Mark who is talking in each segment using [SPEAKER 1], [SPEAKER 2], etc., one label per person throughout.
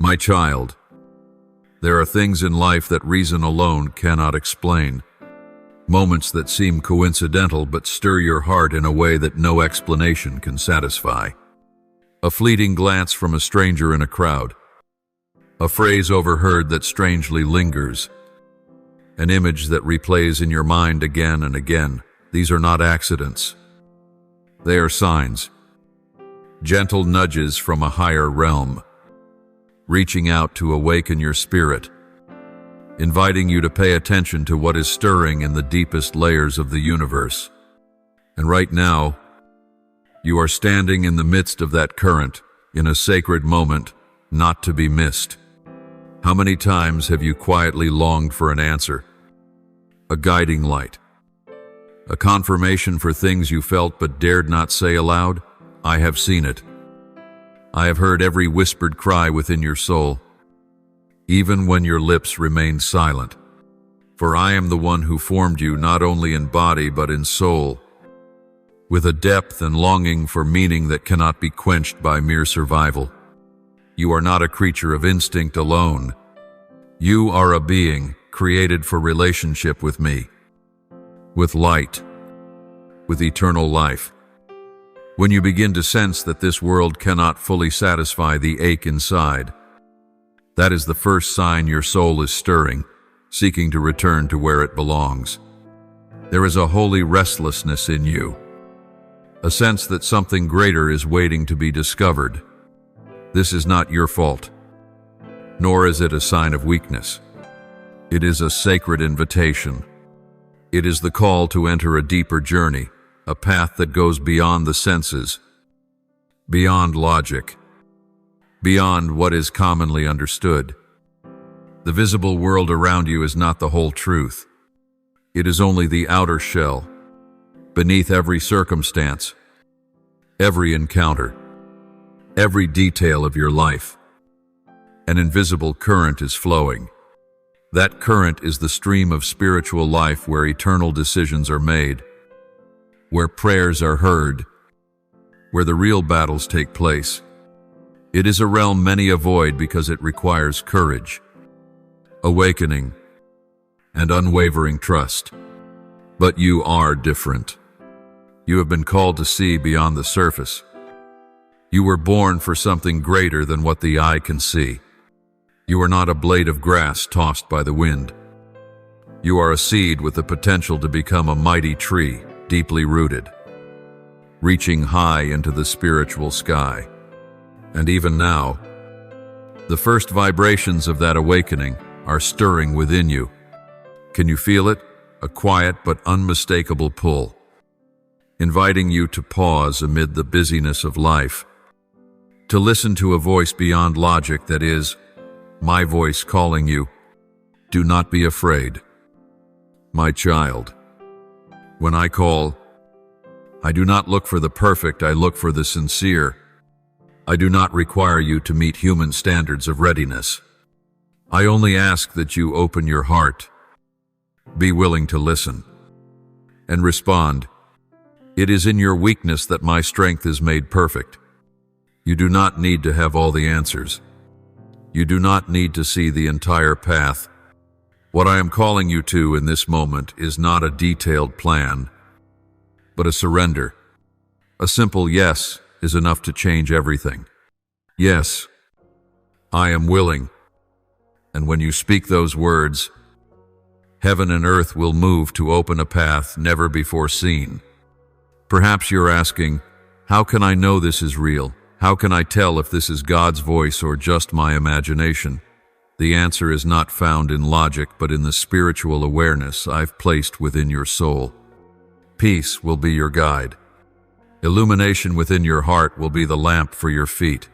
[SPEAKER 1] My child, there are things in life that reason alone cannot explain. Moments that seem coincidental but stir your heart in a way that no explanation can satisfy. A fleeting glance from a stranger in a crowd. A phrase overheard that strangely lingers. An image that replays in your mind again and again. These are not accidents. They are signs. Gentle nudges from a higher realm, reaching out to awaken your spirit, inviting you to pay attention to what is stirring in the deepest layers of the universe. And right now, you are standing in the midst of that current, in a sacred moment, not to be missed. How many times have you quietly longed for an answer? A guiding light? A confirmation for things you felt but dared not say aloud? I have seen it. I have heard every whispered cry within your soul, even when your lips remained silent. For I am the one who formed you not only in body but in soul, with a depth and longing for meaning that cannot be quenched by mere survival. You are not a creature of instinct alone. You are a being created for relationship with me, with light, with eternal life. When you begin to sense that this world cannot fully satisfy the ache inside, that is the first sign your soul is stirring, seeking to return to where it belongs. There is a holy restlessness in you, a sense that something greater is waiting to be discovered. This is not your fault, nor is it a sign of weakness. It is a sacred invitation. It is the call to enter a deeper journey, a path that goes beyond the senses, beyond logic, beyond what is commonly understood. The visible world around you is not the whole truth. It is only the outer shell. Beneath every circumstance, every encounter, every detail of your life, an invisible current is flowing. That current is the stream of spiritual life where eternal decisions are made, where prayers are heard, where the real battles take place. It is a realm many avoid because it requires courage, awakening, and unwavering trust. But you are different. You have been called to see beyond the surface. You were born for something greater than what the eye can see. You are not a blade of grass tossed by the wind. You are a seed with the potential to become a mighty tree, deeply rooted, reaching high into the spiritual sky. And even now, the first vibrations of that awakening are stirring within you. Can you feel it? A quiet but unmistakable pull, inviting you to pause amid the busyness of life, to listen to a voice beyond logic that is, my voice calling you. Do not be afraid, my child. When I call, I do not look for the perfect, I look for the sincere. I do not require you to meet human standards of readiness. I only ask that you open your heart, be willing to listen, and respond. It is in your weakness that my strength is made perfect. You do not need to have all the answers. You do not need to see the entire path. What I am calling you to in this moment is not a detailed plan, but a surrender. A simple yes is enough to change everything. Yes, I am willing. And when you speak those words, heaven and earth will move to open a path never before seen. Perhaps you're asking, how can I know this is real? How can I tell if this is God's voice or just my imagination? The answer is not found in logic, but in the spiritual awareness I've placed within your soul. Peace will be your guide. Illumination within your heart will be the lamp for your feet.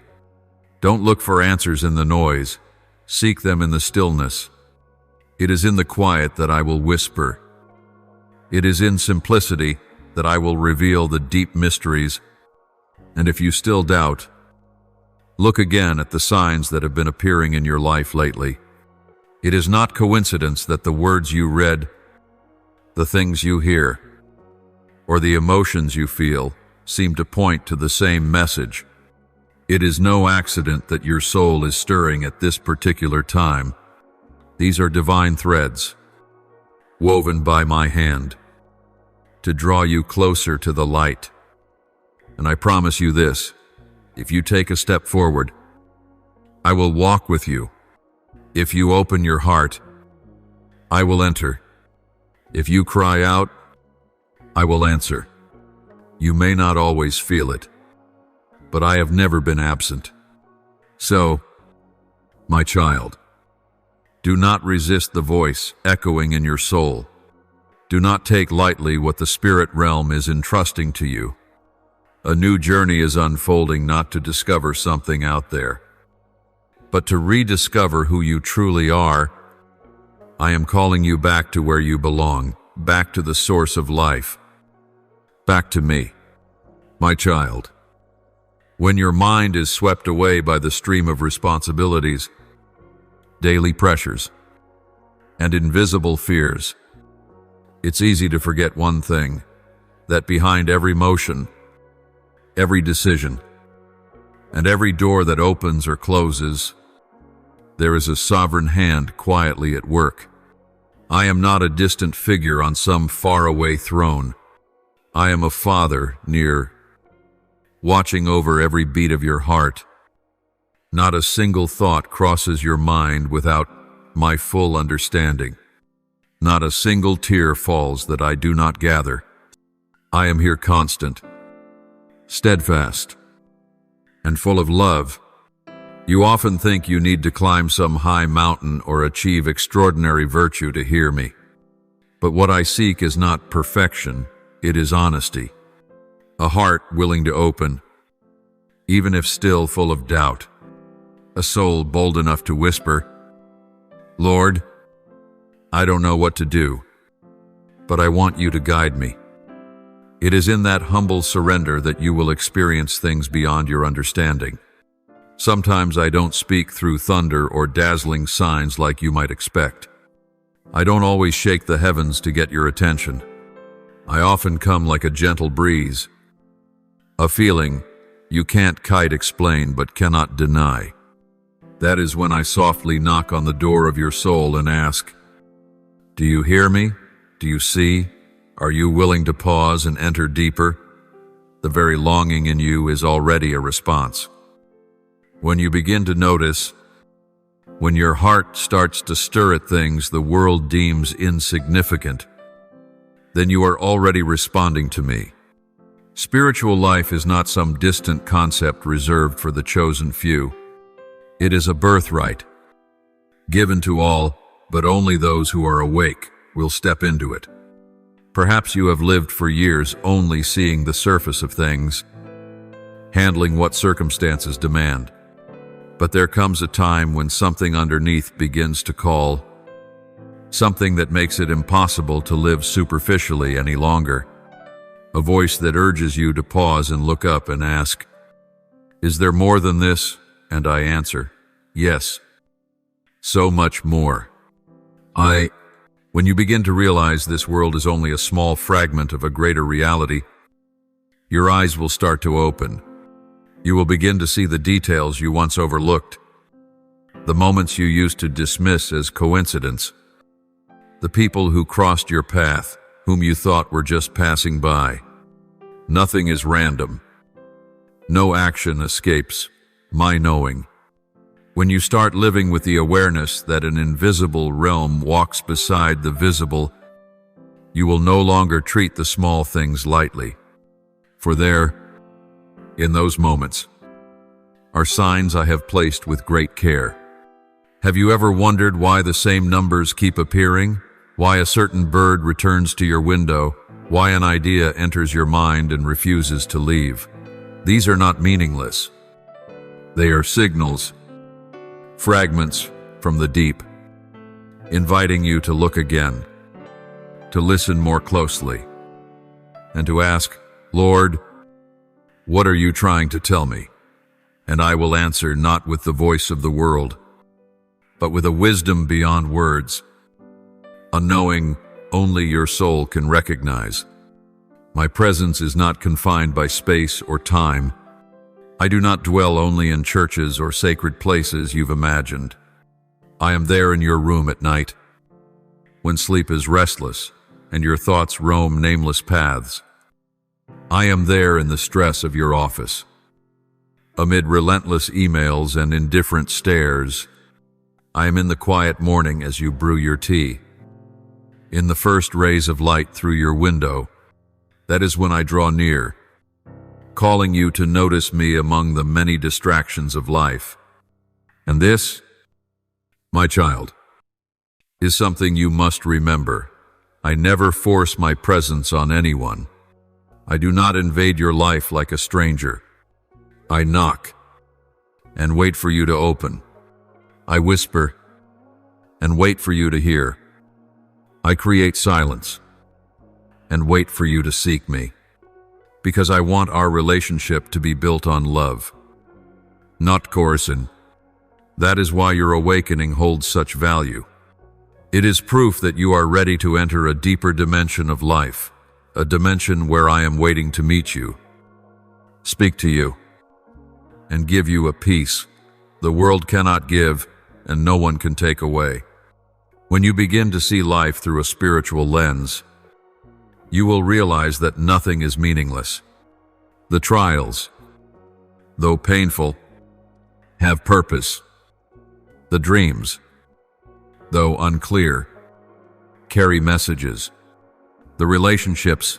[SPEAKER 1] Don't look for answers in the noise. Seek them in the stillness. It is in the quiet that I will whisper. It is in simplicity that I will reveal the deep mysteries. And if you still doubt, look again at the signs that have been appearing in your life lately. It is not coincidence that the words you read, the things you hear, or the emotions you feel seem to point to the same message. It is no accident that your soul is stirring at this particular time. These are divine threads, woven by my hand, to draw you closer to the light. And I promise you this, if you take a step forward, I will walk with you. If you open your heart, I will enter. If you cry out, I will answer. You may not always feel it, but I have never been absent. So, my child, do not resist the voice echoing in your soul. Do not take lightly what the spirit realm is entrusting to you. A new journey is unfolding not to discover something out there, but to rediscover who you truly are. I am calling you back to where you belong, back to the source of life, back to me, my child. When your mind is swept away by the stream of responsibilities, daily pressures, and invisible fears, it's easy to forget one thing, that behind every motion, every decision, and every door that opens or closes, there is a sovereign hand quietly at work. I am not a distant figure on some faraway throne. I am a father near, watching over every beat of your heart. Not a single thought crosses your mind without my full understanding. Not a single tear falls that I do not gather. I am here constant, steadfast, and full of love. You often think you need to climb some high mountain or achieve extraordinary virtue to hear me. But what I seek is not perfection, it is honesty. A heart willing to open, even if still full of doubt. A soul bold enough to whisper, Lord, I don't know what to do, but I want you to guide me. It is in that humble surrender that you will experience things beyond your understanding. Sometimes I don't speak through thunder or dazzling signs like you might expect. I don't always shake the heavens to get your attention. I often come like a gentle breeze, a feeling you can't quite explain but cannot deny. That is when I softly knock on the door of your soul and ask, do you hear me? Do you see? Are you willing to pause and enter deeper? The very longing in you is already a response. When you begin to notice, when your heart starts to stir at things the world deems insignificant, then you are already responding to me. Spiritual life is not some distant concept reserved for the chosen few. It is a birthright, given to all, but only those who are awake will step into it. Perhaps you have lived for years only seeing the surface of things, handling what circumstances demand. But there comes a time when something underneath begins to call, something that makes it impossible to live superficially any longer. A voice that urges you to pause and look up and ask, is there more than this? And I answer, yes, so much more. When you begin to realize this world is only a small fragment of a greater reality, your eyes will start to open. You will begin to see the details you once overlooked, the moments you used to dismiss as coincidence, the people who crossed your path, whom you thought were just passing by. Nothing is random. No action escapes my knowing. When you start living with the awareness that an invisible realm walks beside the visible, you will no longer treat the small things lightly. For there, in those moments, are signs I have placed with great care. Have you ever wondered why the same numbers keep appearing? Why a certain bird returns to your window? Why an idea enters your mind and refuses to leave? These are not meaningless. They are signals, fragments from the deep, inviting you to look again, to listen more closely, and to ask, Lord, what are you trying to tell me? And I will answer not with the voice of the world, but with a wisdom beyond words, a knowing only your soul can recognize. My presence is not confined by space or time. I do not dwell only in churches or sacred places you've imagined. I am there in your room at night, when sleep is restless and your thoughts roam nameless paths. I am there in the stress of your office, amid relentless emails and indifferent stares. I am in the quiet morning as you brew your tea, in the first rays of light through your window. That is when I draw near, calling you to notice me among the many distractions of life. And this, my child, is something you must remember. I never force my presence on anyone. I do not invade your life like a stranger. I knock and wait for you to open. I whisper and wait for you to hear. I create silence and wait for you to seek me, because I want our relationship to be built on love, not coercion. That is why your awakening holds such value. It is proof that you are ready to enter a deeper dimension of life, a dimension where I am waiting to meet you, speak to you, and give you a peace the world cannot give and no one can take away. When you begin to see life through a spiritual lens, you will realize that nothing is meaningless. The trials, though painful, have purpose. The dreams, though unclear, carry messages. The relationships,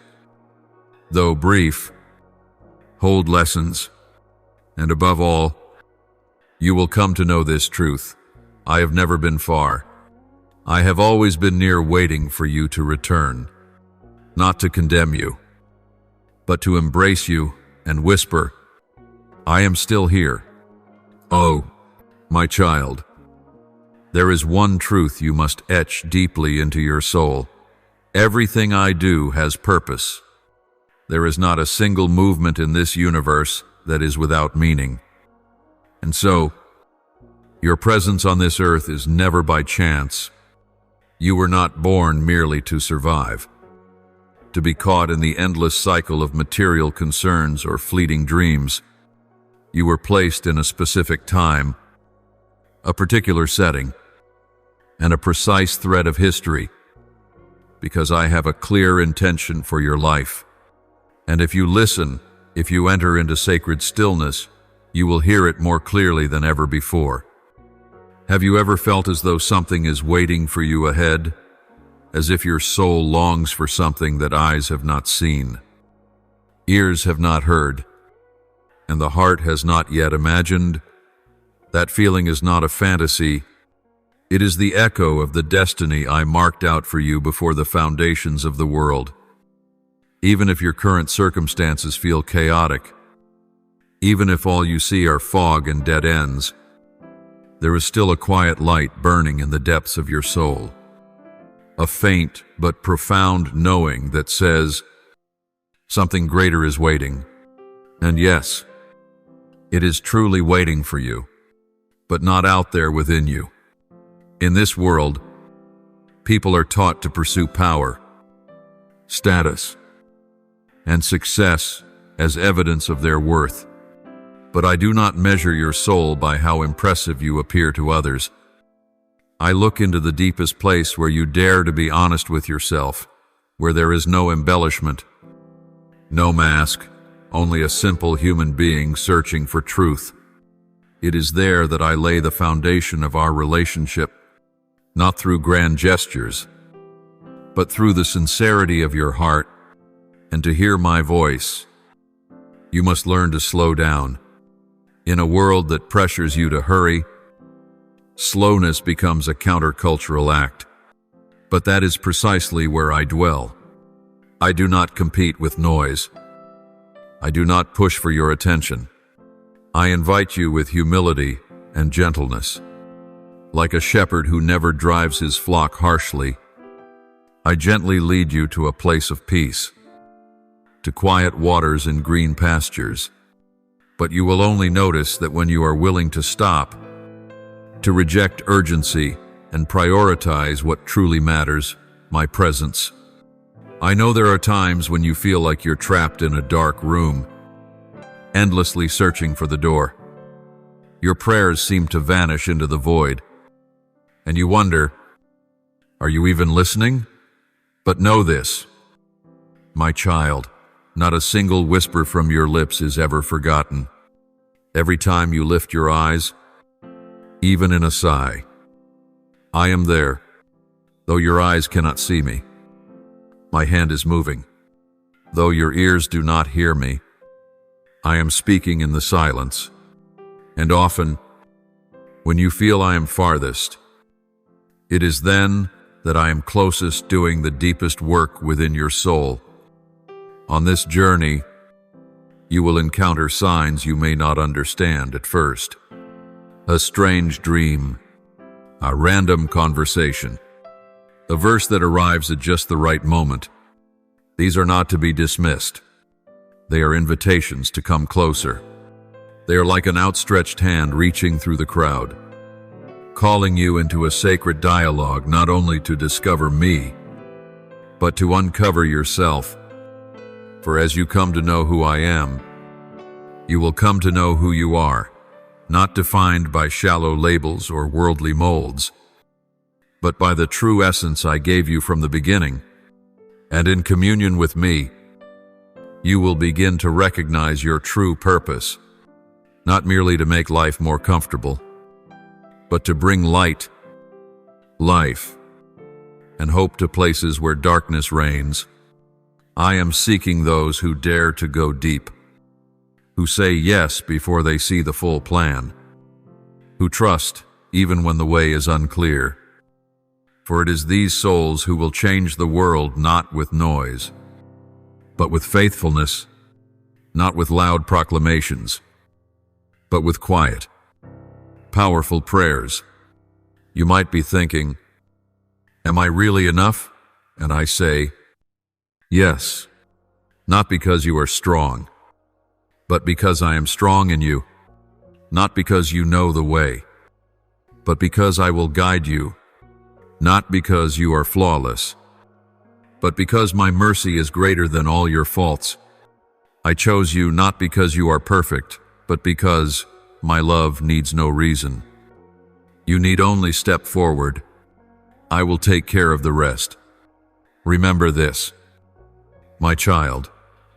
[SPEAKER 1] though brief, hold lessons. And above all, you will come to know this truth. I have never been far. I have always been near, waiting for you to return, not to condemn you, but to embrace you and whisper, I am still here. Oh, my child, there is one truth you must etch deeply into your soul. Everything I do has purpose. There is not a single movement in this universe that is without meaning. And so, your presence on this earth is never by chance. You were not born merely to survive, to be caught in the endless cycle of material concerns or fleeting dreams. You were placed in a specific time, a particular setting, and a precise thread of history, because I have a clear intention for your life. And if you listen, if you enter into sacred stillness, you will hear it more clearly than ever before. Have you ever felt as though something is waiting for you ahead, as if your soul longs for something that eyes have not seen, ears have not heard, and the heart has not yet imagined? That feeling is not a fantasy. It is the echo of the destiny I marked out for you before the foundations of the world. Even if your current circumstances feel chaotic, even if all you see are fog and dead ends, there is still a quiet light burning in the depths of your soul. A faint but profound knowing that says, something greater is waiting. And yes, it is truly waiting for you, but not out there within you. In this world, people are taught to pursue power, status, and success as evidence of their worth. But I do not measure your soul by how impressive you appear to others. I look into the deepest place where you dare to be honest with yourself, where there is no embellishment, no mask, only a simple human being searching for truth. It is there that I lay the foundation of our relationship, not through grand gestures, but through the sincerity of your heart. And to hear my voice, you must learn to slow down. In a world that pressures you to hurry, slowness becomes a countercultural act. But that is precisely where I dwell. I do not compete with noise. I do not push for your attention. I invite you with humility and gentleness. Like a shepherd who never drives his flock harshly, I gently lead you to a place of peace, to quiet waters and green pastures. But you will only notice that when you are willing to stop, to reject urgency and prioritize what truly matters, my presence. I know there are times when you feel like you're trapped in a dark room, endlessly searching for the door. Your prayers seem to vanish into the void, and you wonder, are you even listening? But know this, my child, not a single whisper from your lips is ever forgotten. Every time you lift your eyes, even in a sigh, I am there, though your eyes cannot see me. My hand is moving, though your ears do not hear me. I am speaking in the silence, and often, when you feel I am farthest, it is then that I am closest, doing the deepest work within your soul. On this journey, you will encounter signs you may not understand at first. A strange dream, a random conversation, a verse that arrives at just the right moment. These are not to be dismissed. They are invitations to come closer. They are like an outstretched hand reaching through the crowd, calling you into a sacred dialogue, not only to discover me, but to uncover yourself. For as you come to know who I am, you will come to know who you are, not defined by shallow labels or worldly molds, but by the true essence I gave you from the beginning. And in communion with me, you will begin to recognize your true purpose, not merely to make life more comfortable, but to bring light, life, and hope to places where darkness reigns. I am seeking those who dare to go deep, who say yes before they see the full plan, who trust even when the way is unclear. For it is these souls who will change the world, not with noise, but with faithfulness, not with loud proclamations, but with quiet, powerful prayers. You might be thinking, am I really enough? And I say, yes, not because you are strong, but because I am strong in you, not because you know the way, but because I will guide you, not because you are flawless, but because my mercy is greater than all your faults. I chose you not because you are perfect, but because my love needs no reason. You need only step forward. I will take care of the rest. Remember this, my child,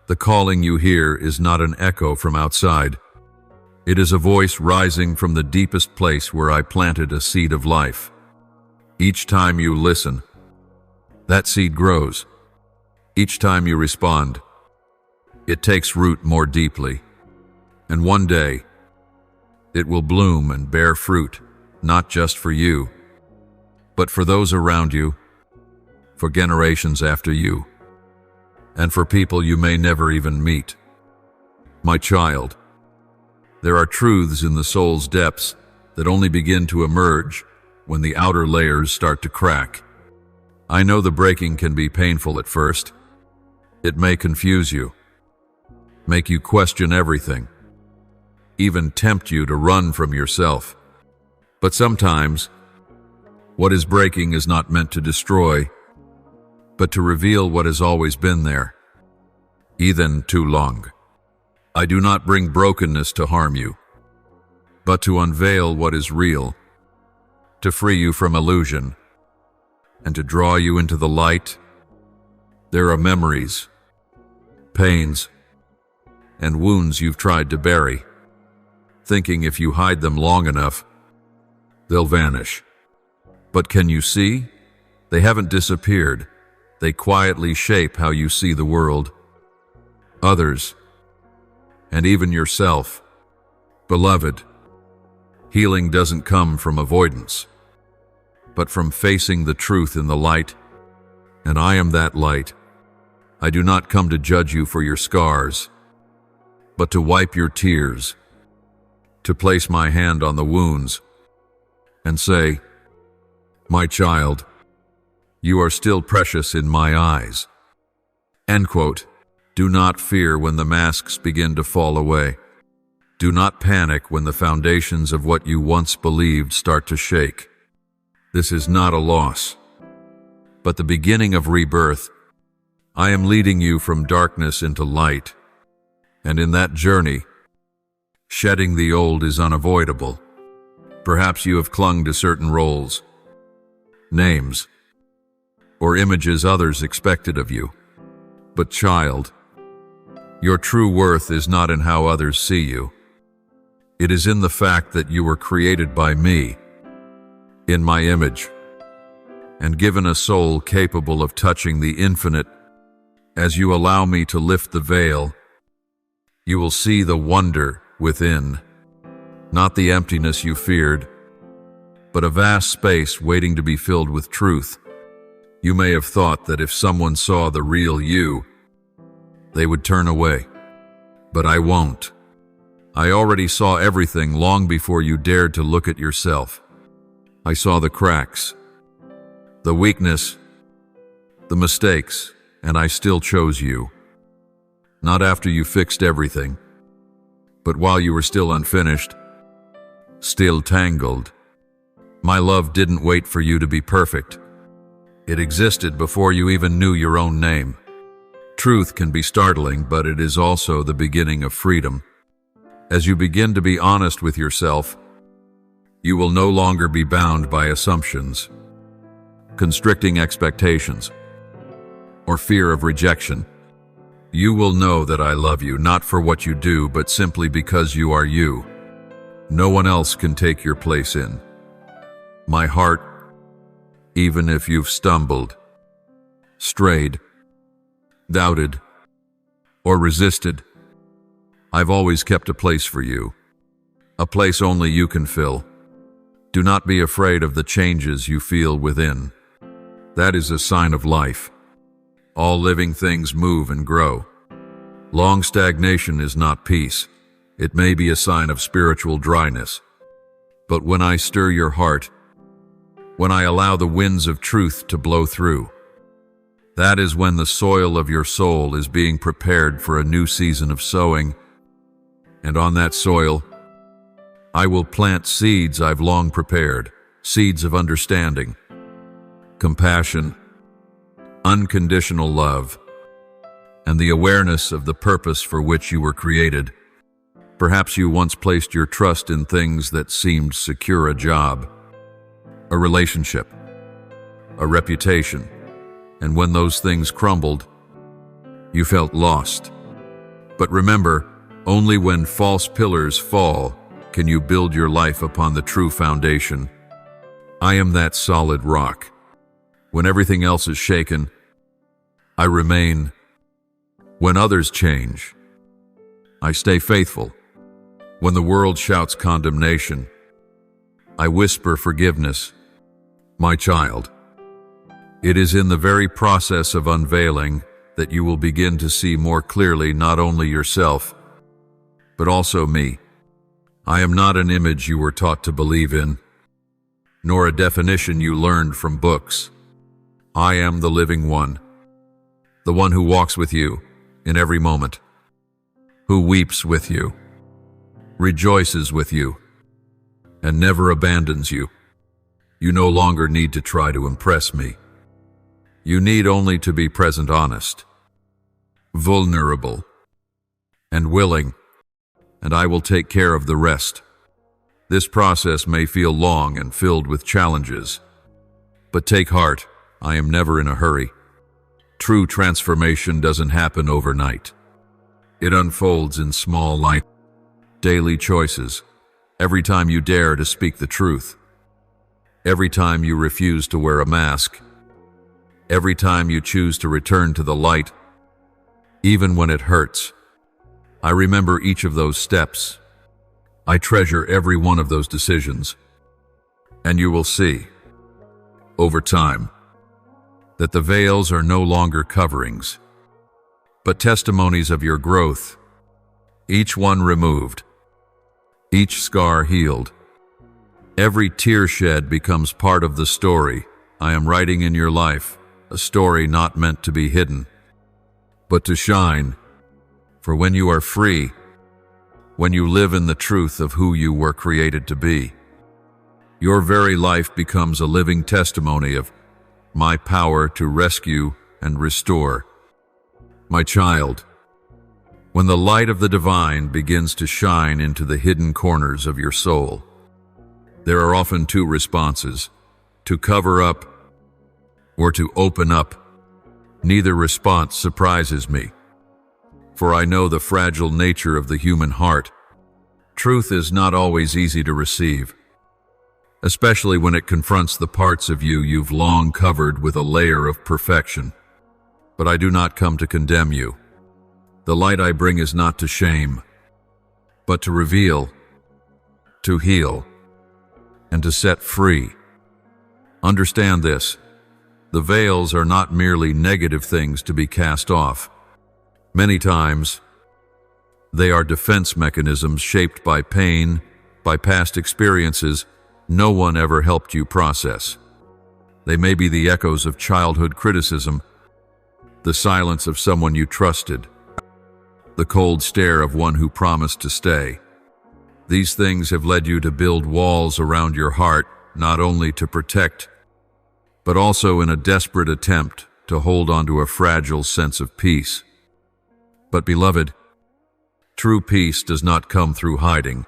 [SPEAKER 1] the calling you hear is not an echo from outside. It is a voice rising from the deepest place where I planted a seed of life. Each time you listen, that seed grows. Each time you respond, it takes root more deeply. And one day, it will bloom and bear fruit, not just for you, but for those around you, for generations after you, and for people you may never even meet. My child, there are truths in the soul's depths that only begin to emerge when the outer layers start to crack. I know the breaking can be painful at first. It may confuse you, make you question everything, even tempt you to run from yourself. But sometimes, what is breaking is not meant to destroy, but to reveal what has always been there, even too long. I do not bring brokenness to harm you, but to unveil what is real, to free you from illusion, and to draw you into the light. There are memories, pains, and wounds you've tried to bury, thinking if you hide them long enough, they'll vanish. But can you see? They haven't disappeared. They quietly shape how you see the world, others, and even yourself. Beloved, healing doesn't come from avoidance, but from facing the truth in the light, and I am that light. I do not come to judge you for your scars, but to wipe your tears, to place my hand on the wounds, and say, my child, you are still precious in my eyes. End quote. Do not fear when the masks begin to fall away. Do not panic when the foundations of what you once believed start to shake. This is not a loss, but the beginning of rebirth. I am leading you from darkness into light, and in that journey, Shedding the old is unavoidable. Perhaps you have clung to certain roles, names, or images others expected of you. But child, your true worth is not in how others see you. It is in the fact that you were created by me, in my image, and given a soul capable of touching the infinite. As you allow me to lift the veil, you will see the wonder within, not the emptiness you feared, but a vast space waiting to be filled with truth. You may have thought that if someone saw the real you, they would turn away. But I won't. I already saw everything long before you dared to look at yourself. I saw the cracks, the weakness, the mistakes, and I still chose you. Not after you fixed everything, but while you were still unfinished, still tangled. My love didn't wait for you to be perfect. It existed before you even knew your own name. Truth can be startling, but it is also the beginning of freedom. As you begin to be honest with yourself, you will no longer be bound by assumptions, constricting expectations, or fear of rejection. You will know that I love you, not for what you do, but simply because you are you. No one else can take your place in my heart, even if you've stumbled, strayed, doubted, or resisted. I've always kept a place for you, a place only you can fill. Do not be afraid of the changes you feel within. That is a sign of life. All living things move and grow. Long stagnation is not peace. It may be a sign of spiritual dryness. But when I stir your heart, when I allow the winds of truth to blow through, that is when the soil of your soul is being prepared for a new season of sowing. And on that soil, I will plant seeds I've long prepared, seeds of understanding, compassion, unconditional love, and the awareness of the purpose for which you were created. Perhaps you once placed your trust in things that seemed secure: a job, a relationship, a reputation, and when those things crumbled, you felt lost. But remember, only when false pillars fall can you build your life upon the true foundation. I am that solid rock. When everything else is shaken, I remain. When others change, I stay faithful. When the world shouts condemnation, I whisper forgiveness. My child, it is in the very process of unveiling that you will begin to see more clearly not only yourself, but also me. I am not an image you were taught to believe in, nor a definition you learned from books. I am the living one, the one who walks with you in every moment, who weeps with you, rejoices with you, and never abandons you. You no longer need to try to impress me. You need only to be present, honest, vulnerable, and willing, and I will take care of the rest. This process may feel long and filled with challenges, but take heart, I am never in a hurry. True transformation doesn't happen overnight. It unfolds in small, light, daily choices. Every time you dare to speak the truth, every time you refuse to wear a mask, every time you choose to return to the light, even when it hurts. I remember each of those steps. I treasure every one of those decisions. And you will see, over time, that the veils are no longer coverings, but testimonies of your growth, each one removed, each scar healed. Every tear shed becomes part of the story I am writing in your life, a story not meant to be hidden, but to shine. For when you are free, when you live in the truth of who you were created to be, your very life becomes a living testimony of my power to rescue and restore. My child, when the light of the divine begins to shine into the hidden corners of your soul. There are often two responses: to cover up or to open up. Neither response surprises me, for I know the fragile nature of the human heart. Truth is not always easy to receive, especially when it confronts the parts of you you've long covered with a layer of perfection. But I do not come to condemn you. The light I bring is not to shame, but to reveal, to heal, and to set free. Understand this: the veils are not merely negative things to be cast off. Many times, they are defense mechanisms shaped by pain, by past experiences no one ever helped you process. They may be the echoes of childhood criticism, the silence of someone you trusted, the cold stare of one who promised to stay. These things have led you to build walls around your heart, not only to protect, but also in a desperate attempt to hold onto a fragile sense of peace. But beloved, true peace does not come through hiding.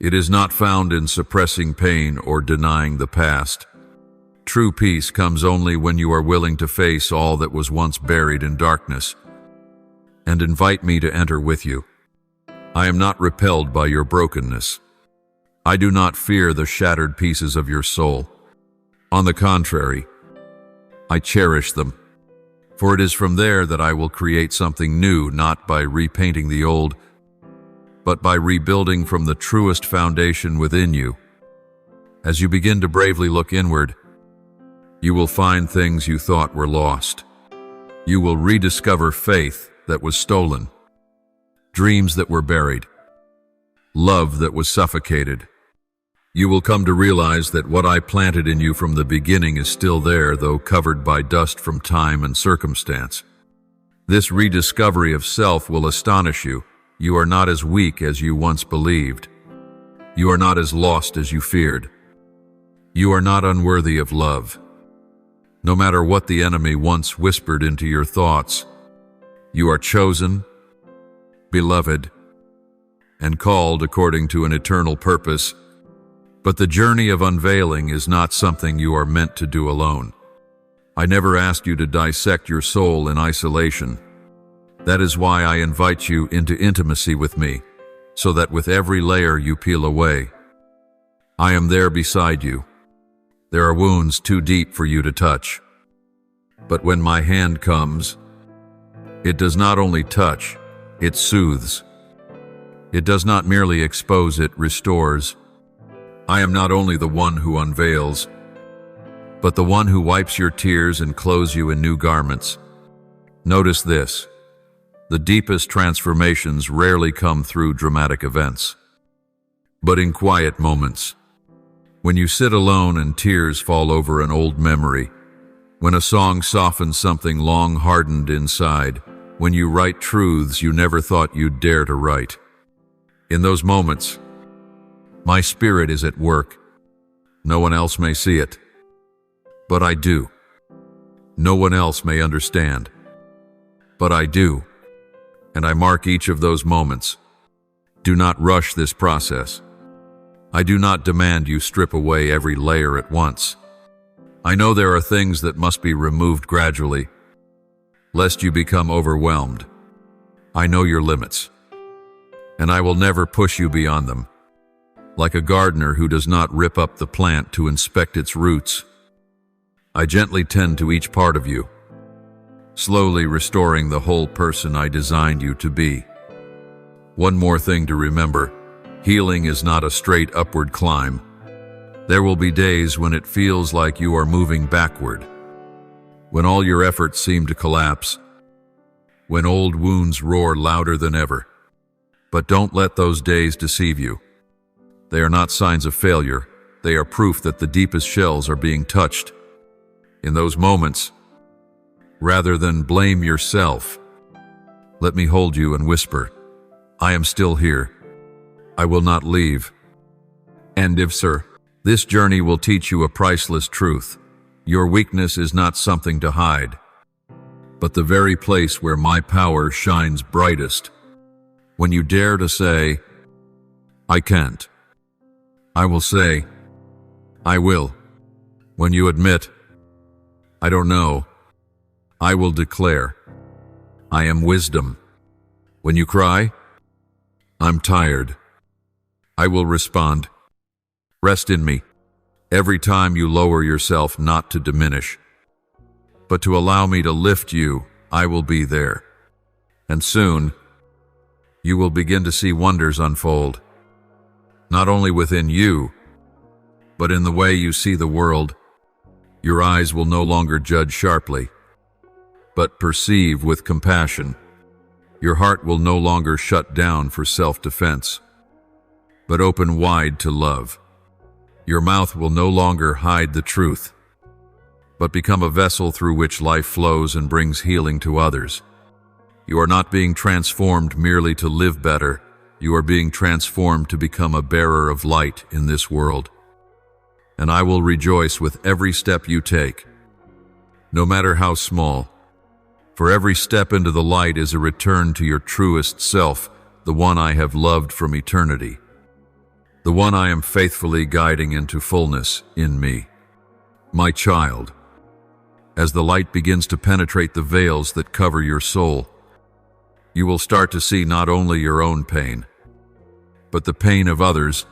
[SPEAKER 1] It is not found in suppressing pain or denying the past. True peace comes only when you are willing to face all that was once buried in darkness and invite me to enter with you. I am not repelled by your brokenness. I do not fear the shattered pieces of your soul. On the contrary, I cherish them, for it is from there that I will create something new, not by repainting the old, but by rebuilding from the truest foundation within you. As you begin to bravely look inward, you will find things you thought were lost. You will rediscover faith that was stolen, dreams that were buried, love that was suffocated. You will come to realize that what I planted in you from the beginning is still there, though covered by dust from time and circumstance. This rediscovery of self will astonish you. You are not as weak as you once believed. You are not as lost as you feared. You are not unworthy of love. No matter what the enemy once whispered into your thoughts, you are chosen, beloved, and called according to an eternal purpose. But the journey of unveiling is not something you are meant to do alone. I never asked you to dissect your soul in isolation. That is why I invite you into intimacy with me, so that with every layer you peel away, I am there beside you. There are wounds too deep for you to touch. But when my hand comes, it does not only touch, it soothes. It does not merely expose, it restores. I am not only the one who unveils, but the one who wipes your tears and clothes you in new garments. Notice this: the deepest transformations rarely come through dramatic events, but in quiet moments. When you sit alone and tears fall over an old memory, when a song softens something long hardened inside, when you write truths you never thought you'd dare to write. In those moments, my spirit is at work. No one else may see it, but I do. No one else may understand, but I do. And I mark each of those moments. Do not rush this process. I do not demand you strip away every layer at once. I know there are things that must be removed gradually, lest you become overwhelmed. I know your limits, and I will never push you beyond them. Like a gardener who does not rip up the plant to inspect its roots, I gently tend to each part of you, slowly restoring the whole person I designed you to be. One more thing to remember: healing is not a straight upward climb. There will be days when it feels like you are moving backward, when all your efforts seem to collapse, when old wounds roar louder than ever. But don't let those days deceive you. They are not signs of failure. They are proof that the deepest shells are being touched. In those moments, rather than blame yourself, let me hold you and whisper, I am still here. I will not leave. And if, sir, this journey will teach you a priceless truth. Your weakness is not something to hide, but the very place where my power shines brightest. When you dare to say, I can't, I will say, I will. When you admit, I don't know, I will declare, I am wisdom. When you cry, I'm tired, I will respond, rest in me. Every time you lower yourself, not to diminish, but to allow me to lift you, I will be there. And soon, you will begin to see wonders unfold, not only within you, but in the way you see the world. Your eyes will no longer judge sharply, but perceive with compassion. Your heart will no longer shut down for self-defense, but open wide to love. Your mouth will no longer hide the truth, but become a vessel through which life flows and brings healing to others. You are not being transformed merely to live better. You are being transformed to become a bearer of light in this world. And I will rejoice with every step you take, no matter how small. For every step into the light is a return to your truest self, the one I have loved from eternity, the one I am faithfully guiding into fullness in me. My child, as the light begins to penetrate the veils that cover your soul, you will start to see not only your own pain, but the pain of others,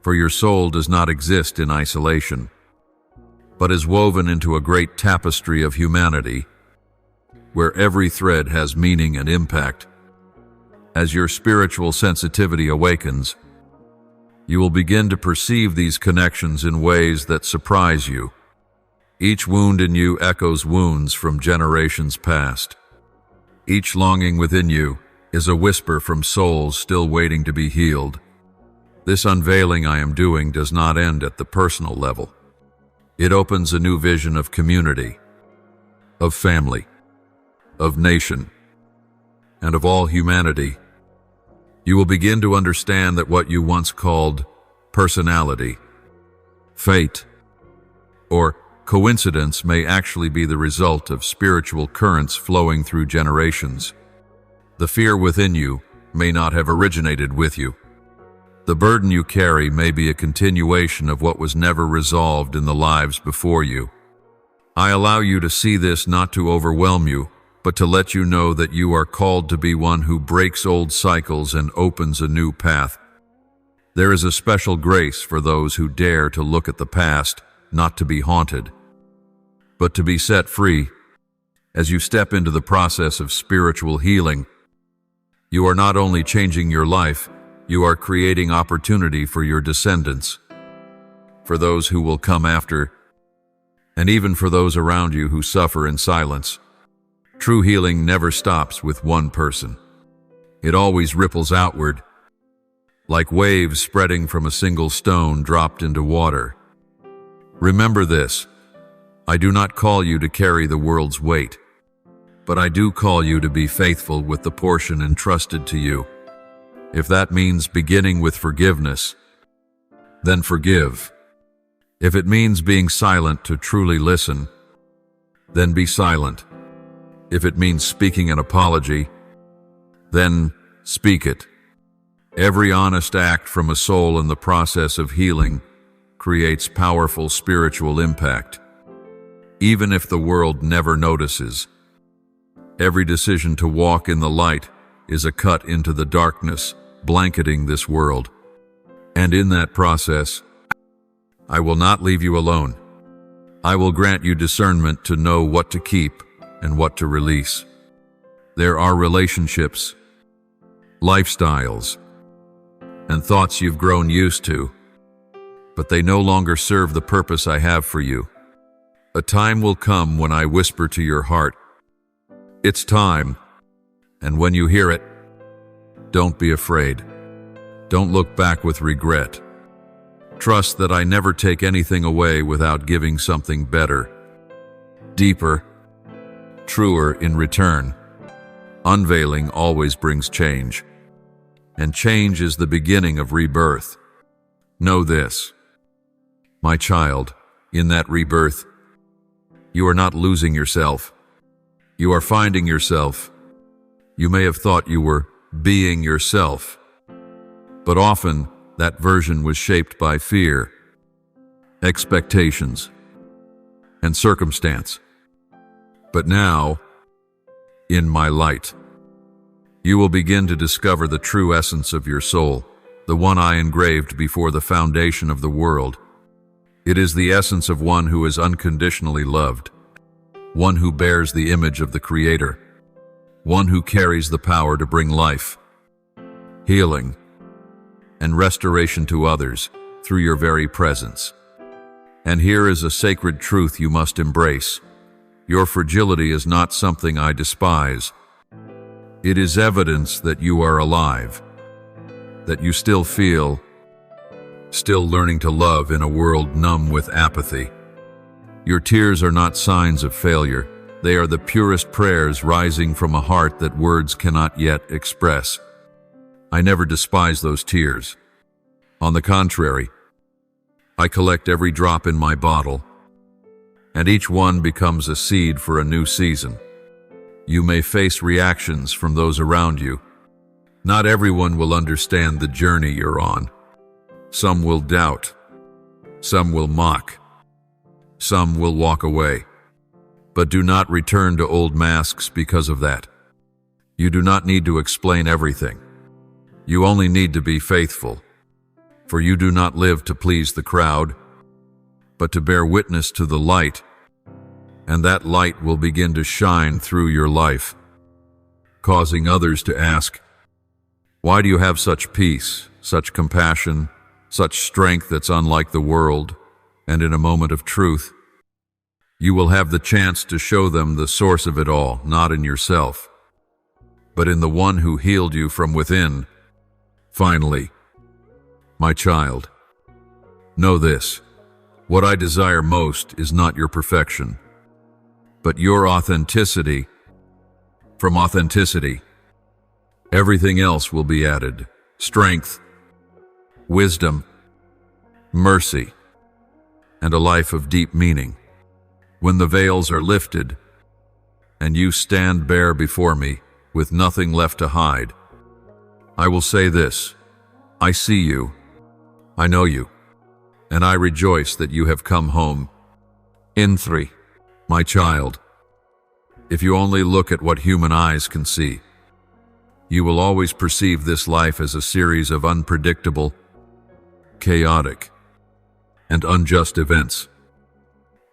[SPEAKER 1] for your soul does not exist in isolation, but is woven into a great tapestry of humanity, where every thread has meaning and impact. As your spiritual sensitivity awakens, you will begin to perceive these connections in ways that surprise you. Each wound in you echoes wounds from generations past. Each longing within you is a whisper from souls still waiting to be healed. This unveiling I am doing does not end at the personal level. It opens a new vision of community, of family, of nation, and of all humanity. You will begin to understand that what you once called personality, fate, or coincidence may actually be the result of spiritual currents flowing through generations. The fear within you may not have originated with you. The burden you carry may be a continuation of what was never resolved in the lives before you. I allow you to see this not to overwhelm you, but to let you know that you are called to be one who breaks old cycles and opens a new path. There is a special grace for those who dare to look at the past, not to be haunted, but to be set free. As you step into the process of spiritual healing, you are not only changing your life, you are creating opportunity for your descendants, for those who will come after, and even for those around you who suffer in silence. True healing never stops with one person. It always ripples outward, like waves spreading from a single stone dropped into water. Remember this: I do not call you to carry the world's weight, but I do call you to be faithful with the portion entrusted to you. If that means beginning with forgiveness, then forgive. If it means being silent to truly listen, then be silent. If it means speaking an apology, then speak it. Every honest act from a soul in the process of healing creates powerful spiritual impact, even if the world never notices. Every decision to walk in the light is a cut into the darkness blanketing this world. And in that process, I will not leave you alone. I will grant you discernment to know what to keep and what to release. There are relationships, lifestyles, and thoughts you've grown used to, but they no longer serve the purpose I have for you. A time will come when I whisper to your heart, "It's time," and when you hear it, don't be afraid. Don't look back with regret. Trust that I never take anything away without giving something better, deeper, truer in return. Unveiling always brings change, and change is the beginning of rebirth. Know this, my child, in that rebirth, you are not losing yourself. You are finding yourself. You may have thought you were being yourself. But often, that version was shaped by fear, expectations, and circumstance. But now, in my light, you will begin to discover the true essence of your soul, the one I engraved before the foundation of the world. It is the essence of one who is unconditionally loved, one who bears the image of the Creator, one who carries the power to bring life, healing, and restoration to others through your very presence. And here is a sacred truth you must embrace. Your fragility is not something I despise. It is evidence that you are alive, that you still feel, still learning to love in a world numb with apathy. Your tears are not signs of failure. They are the purest prayers rising from a heart that words cannot yet express. I never despise those tears. On the contrary, I collect every drop in my bottle, and each one becomes a seed for a new season. You may face reactions from those around you. Not everyone will understand the journey you're on. Some will doubt. Some will mock. Some will walk away. But do not return to old masks because of that. You do not need to explain everything. You only need to be faithful. For you do not live to please the crowd, but to bear witness to the light, and that light will begin to shine through your life, causing others to ask, "Why do you have such peace, such compassion, such strength that's unlike the world?" And in a moment of truth, you will have the chance to show them the source of it all, not in yourself, but in the one who healed you from within. Finally, my child, know this: what I desire most is not your perfection, but your authenticity. From authenticity, everything else will be added: strength, wisdom, mercy, and a life of deep meaning. When the veils are lifted, and you stand bare before me with nothing left to hide, I will say this: I see you, I know you, and I rejoice that you have come home. In 3, my child, if you only look at what human eyes can see, you will always perceive this life as a series of unpredictable, chaotic, and unjust events.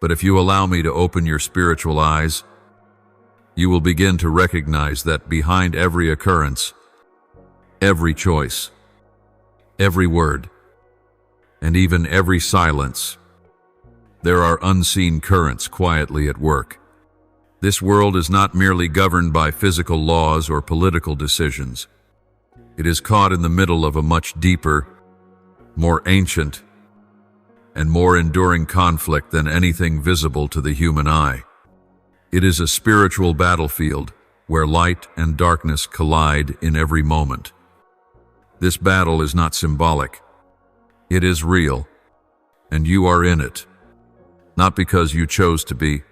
[SPEAKER 1] But if you allow me to open your spiritual eyes, you will begin to recognize that behind every occurrence, every choice, every word, and even every silence, there are unseen currents quietly at work. This world is not merely governed by physical laws or political decisions. It is caught in the middle of a much deeper, more ancient, and more enduring conflict than anything visible to the human eye. It is a spiritual battlefield where light and darkness collide in every moment. This battle is not symbolic. It is real, and you are in it, not because you chose to be,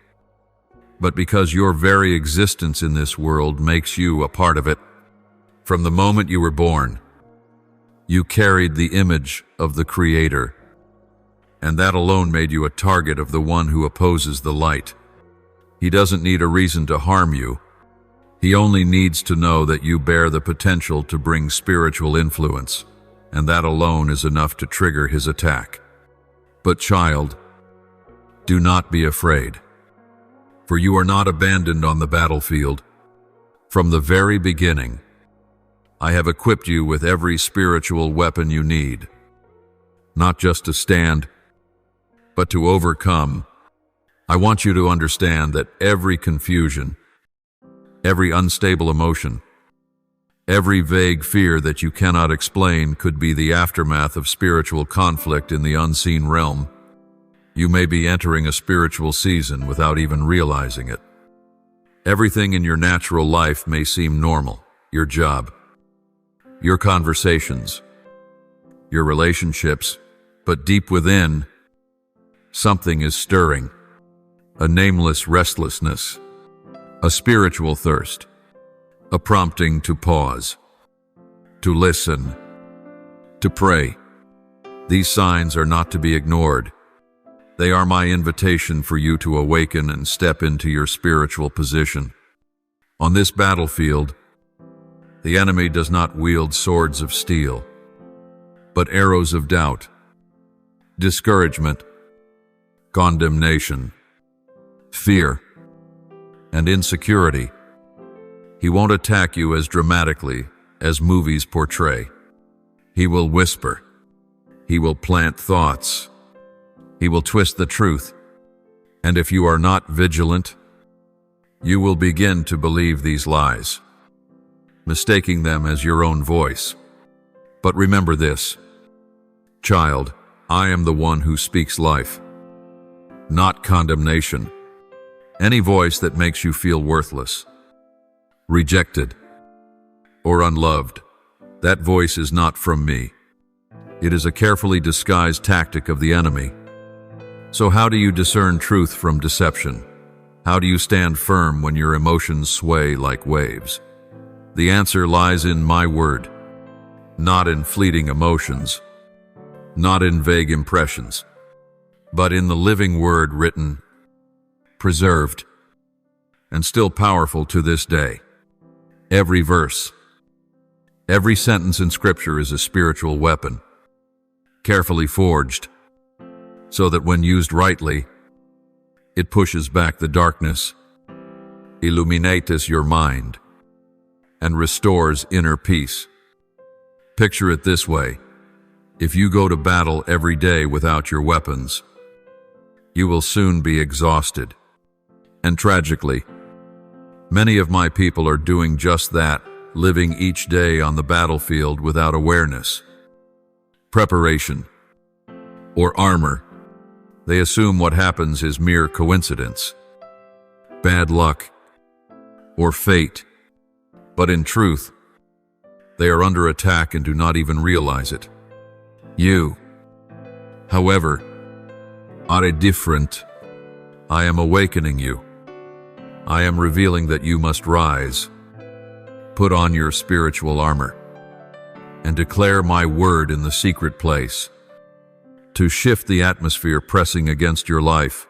[SPEAKER 1] but because your very existence in this world makes you a part of it. From the moment you were born, you carried the image of the Creator, and that alone made you a target of the one who opposes the light. He doesn't need a reason to harm you. He only needs to know that you bear the potential to bring spiritual influence, and that alone is enough to trigger his attack. But child, do not be afraid, for you are not abandoned on the battlefield. From the very beginning, I have equipped you with every spiritual weapon you need, not just to stand, but to overcome. I want you to understand that every confusion, every unstable emotion, every vague fear that you cannot explain could be the aftermath of spiritual conflict in the unseen realm. You may be entering a spiritual season without even realizing it. Everything in your natural life may seem normal: your job, your conversations, your relationships, but deep within, something is stirring. A nameless restlessness, a spiritual thirst, a prompting to pause. to listen, to pray. These signs are not to be ignored. They are my invitation for you to awaken and step into your spiritual position. On this battlefield, the enemy does not wield swords of steel, but arrows of doubt, discouragement, condemnation, fear, and insecurity. He won't attack you as dramatically as movies portray. He will whisper. He will plant thoughts. He will twist the truth. And if you are not vigilant, you will begin to believe these lies, mistaking them as your own voice. But remember this, child, I am the one who speaks life, not condemnation. Any voice that makes you feel worthless, rejected, or unloved, that voice is not from me. It is a carefully disguised tactic of the enemy. So how do you discern truth from deception? How do you stand firm when your emotions sway like waves? The answer lies in my word, not in fleeting emotions, not in vague impressions, but in the living word written, preserved, and still powerful to this day. Every verse, every sentence in Scripture is a spiritual weapon, carefully forged, so that when used rightly, it pushes back the darkness, illuminates your mind, and restores inner peace. Picture it this way. If you go to battle every day without your weapons, you will soon be exhausted. And tragically, many of my people are doing just that, living each day on the battlefield without awareness, preparation, or armor. They assume what happens is mere coincidence, bad luck, or fate. But in truth, they are under attack and do not even realize it. You, however, are different. I am awakening you. I am revealing that you must rise, put on your spiritual armor, and declare my word in the secret place, to shift the atmosphere pressing against your life.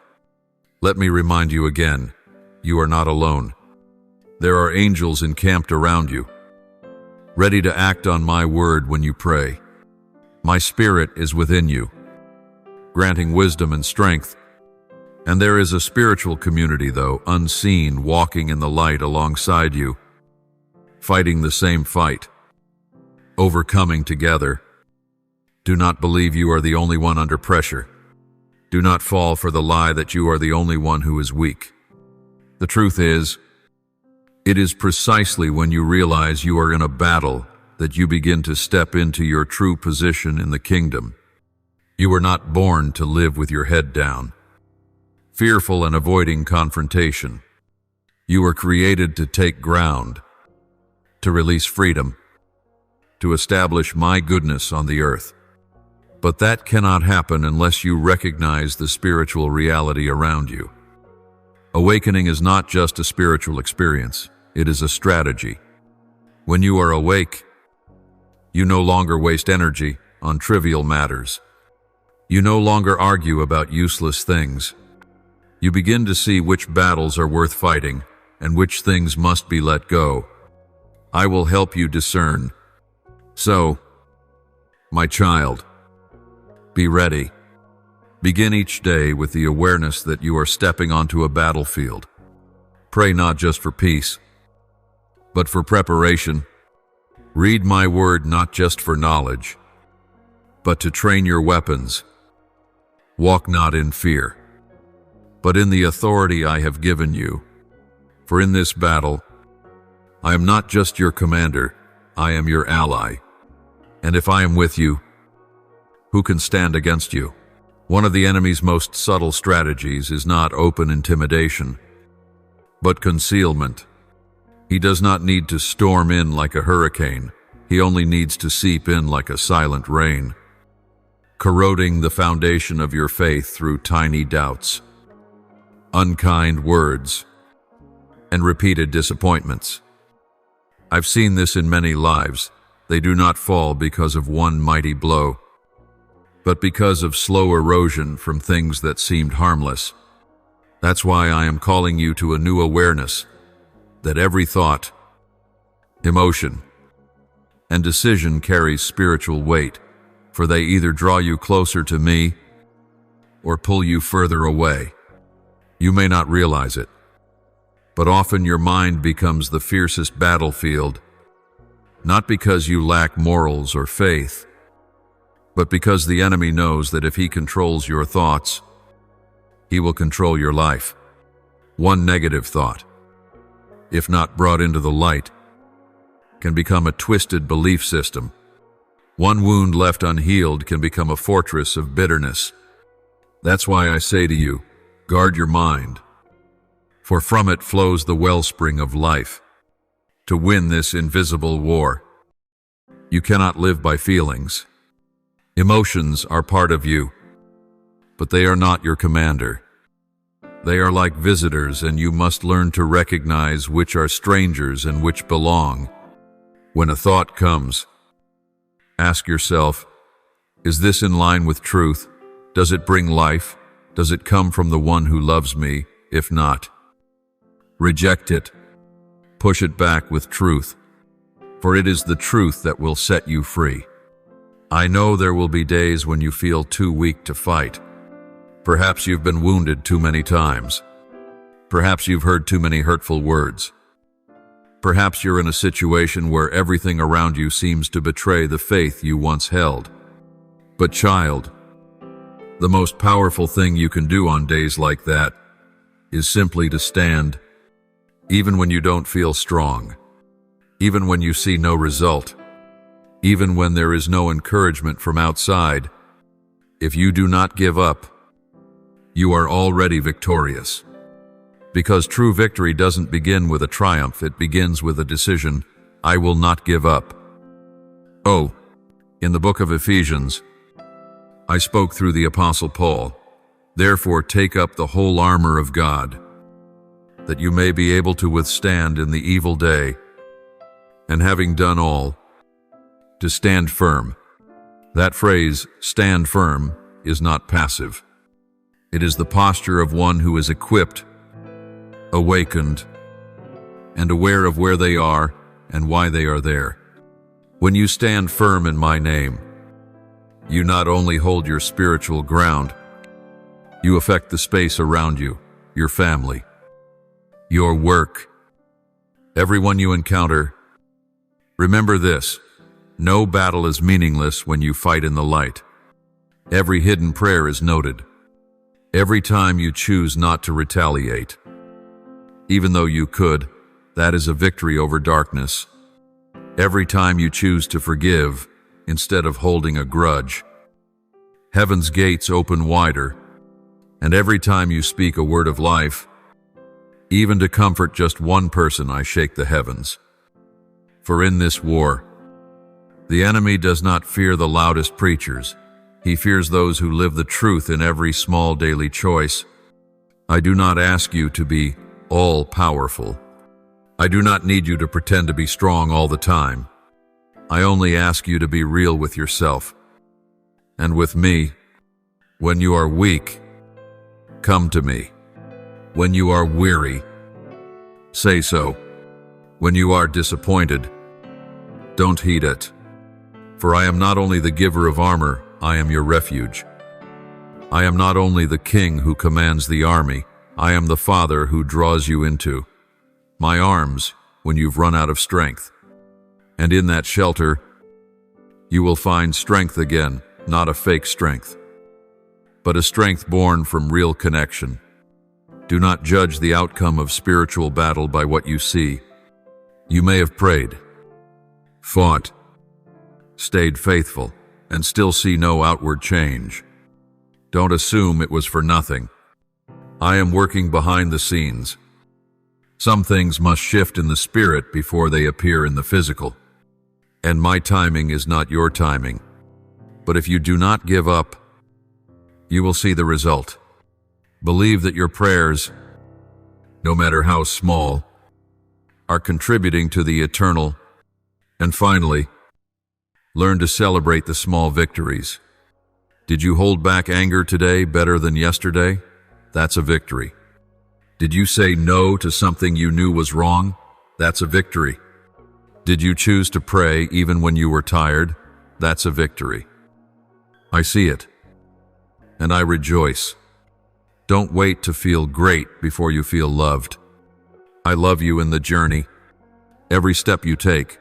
[SPEAKER 1] Let me remind you again, you are not alone. There are angels encamped around you, ready to act on my word when you pray. My spirit is within you, granting wisdom and strength. And there is a spiritual community, though unseen, walking in the light alongside you, fighting the same fight, overcoming together. Do not believe you are the only one under pressure. Do not fall for the lie that you are the only one who is weak. The truth is, it is precisely when you realize you are in a battle that you begin to step into your true position in the kingdom. You were not born to live with your head down, fearful and avoiding confrontation. You were created to take ground, to release freedom, to establish my goodness on the earth. But that cannot happen unless you recognize the spiritual reality around you. Awakening is not just a spiritual experience, it is a strategy. When you are awake, you no longer waste energy on trivial matters. You no longer argue about useless things. You begin to see which battles are worth fighting and which things must be let go. I will help you discern. So, my child, be ready. Begin each day with the awareness that you are stepping onto a battlefield. Pray not just for peace, but for preparation. Read my word not just for knowledge, but to train your weapons. Walk not in fear, but in the authority I have given you. For in this battle, I am not just your commander, I am your ally. And if I am with you, who can stand against you? One of the enemy's most subtle strategies is not open intimidation, but concealment. He does not need to storm in like a hurricane. He only needs to seep in like a silent rain, corroding the foundation of your faith through tiny doubts, unkind words, and repeated disappointments. I've seen this in many lives. They do not fall because of one mighty blow, but because of slow erosion from things that seemed harmless. That's why I am calling you to a new awareness that every thought, emotion, and decision carries spiritual weight, for they either draw you closer to me or pull you further away. You may not realize it, but often your mind becomes the fiercest battlefield, not because you lack morals or faith, but because the enemy knows that if he controls your thoughts, he will control your life. One negative thought, if not brought into the light, can become a twisted belief system. One wound left unhealed can become a fortress of bitterness. That's why I say to you, guard your mind, for from it flows the wellspring of life. To win this invisible war, you cannot live by feelings. Emotions are part of you, but they are not your commander. They are like visitors, and you must learn to recognize which are strangers and which belong. When a thought comes, ask yourself, is this in line with truth? Does it bring life? Does it come from the one who loves me? If not, reject it. Push it back with truth, for it is the truth that will set you free. I know there will be days when you feel too weak to fight. Perhaps you've been wounded too many times. Perhaps you've heard too many hurtful words. Perhaps you're in a situation where everything around you seems to betray the faith you once held. But child, the most powerful thing you can do on days like that is simply to stand, even when you don't feel strong, even when you see no result, even when there is no encouragement from outside. If you do not give up, you are already victorious. Because true victory doesn't begin with a triumph, it begins with a decision: I will not give up. Oh, in the book of Ephesians, I spoke through the Apostle Paul, therefore take up the whole armor of God, that you may be able to withstand in the evil day, and having done all, to stand firm. That phrase, stand firm, is not passive. It is the posture of one who is equipped, awakened, and aware of where they are and why they are there. When you stand firm in my name, you not only hold your spiritual ground, you affect the space around you, your family, your work, everyone you encounter. Remember this: no battle is meaningless when you fight in the light. Every hidden prayer is noted. Every time you choose not to retaliate, even though you could, that is a victory over darkness. Every time you choose to forgive instead of holding a grudge, heaven's gates open wider. And every time you speak a word of life, even to comfort just one person, I shake the heavens. For in this war, the enemy does not fear the loudest preachers. He fears those who live the truth in every small daily choice. I do not ask you to be all-powerful. I do not need you to pretend to be strong all the time. I only ask you to be real with yourself and with me. When you are weak, come to me. When you are weary, say so. When you are disappointed, don't heed it. For I am not only the giver of armor, I am your refuge. I am not only the king who commands the army, I am the Father who draws you into my arms when you've run out of strength. And in that shelter, you will find strength again, not a fake strength, but a strength born from real connection. Do not judge the outcome of spiritual battle by what you see. You may have prayed, fought, stayed faithful, and still see no outward change. Don't assume it was for nothing. I am working behind the scenes. Some things must shift in the spirit before they appear in the physical. And my timing is not your timing. But if you do not give up, you will see the result. Believe that your prayers, no matter how small, are contributing to the eternal. And finally, Learn to celebrate the small victories. Did you hold back anger today better than yesterday? That's a victory. Did you say no to something you knew was wrong? That's a victory. Did you choose to pray even when you were tired? That's a victory. I see it, and I rejoice. Don't wait to feel great before you feel loved. I love you in the journey. Every step you take,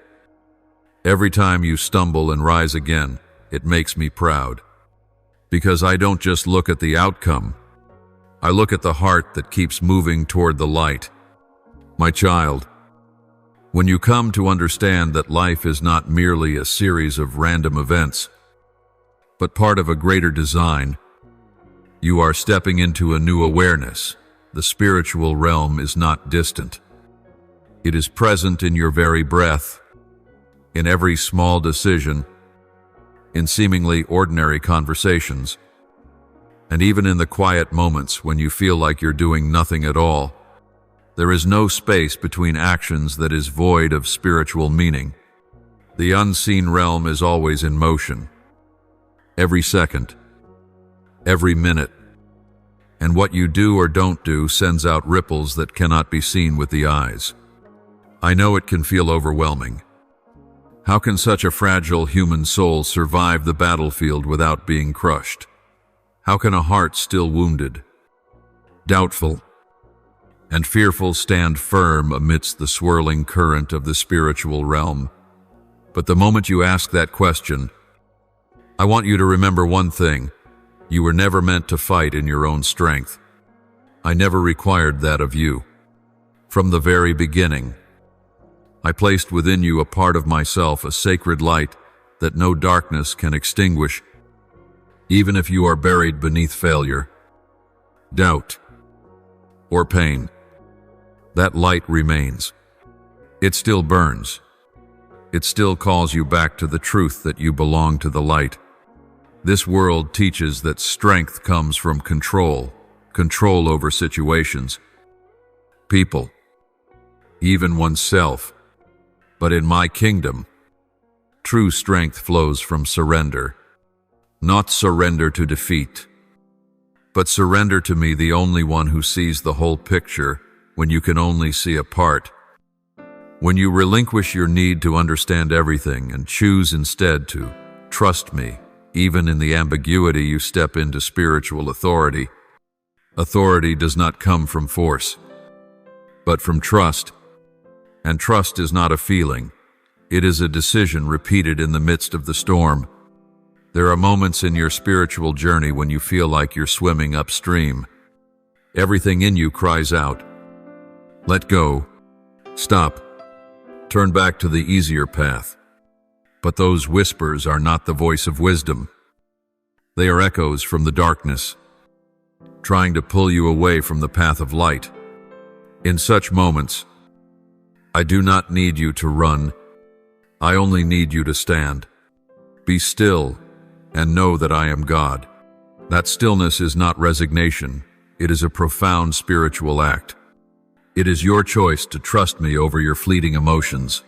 [SPEAKER 1] every time you stumble and rise again, it makes me proud. Because I don't just look at the outcome, I look at the heart that keeps moving toward the light. My child, when you come to understand that life is not merely a series of random events, but part of a greater design, you are stepping into a new awareness. The spiritual realm is not distant. It is present in your very breath, in every small decision, in seemingly ordinary conversations, and even in the quiet moments when you feel like you're doing nothing at all. There is no space between actions that is void of spiritual meaning. The unseen realm is always in motion, every second, every minute, and what you do or don't do sends out ripples that cannot be seen with the eyes. I know it can feel overwhelming. How can such a fragile human soul survive the battlefield without being crushed? How can a heart still wounded, doubtful, and fearful stand firm amidst the swirling current of the spiritual realm? But the moment you ask that question, I want you to remember one thing. You were never meant to fight in your own strength. I never required that of you. From the very beginning, I placed within you a part of myself, a sacred light that no darkness can extinguish. Even if you are buried beneath failure, doubt, or pain, that light remains. It still burns. It still calls you back to the truth that you belong to the light. This world teaches that strength comes from control over situations, people, even oneself. But in my kingdom, true strength flows from surrender. Not surrender to defeat, but surrender to me, the only one who sees the whole picture when you can only see a part. When you relinquish your need to understand everything and choose instead to trust me, even in the ambiguity, you step into spiritual authority. Authority does not come from force, but from trust. And trust is not a feeling. It is a decision repeated in the midst of the storm. There are moments in your spiritual journey when you feel like you're swimming upstream. Everything in you cries out, let go, stop, turn back to the easier path. But those whispers are not the voice of wisdom. They are echoes from the darkness, trying to pull you away from the path of light. In such moments, I do not need you to run. I only need you to stand. Be still and know that I am God. That stillness is not resignation. It is a profound spiritual act. It is your choice to trust me over your fleeting emotions.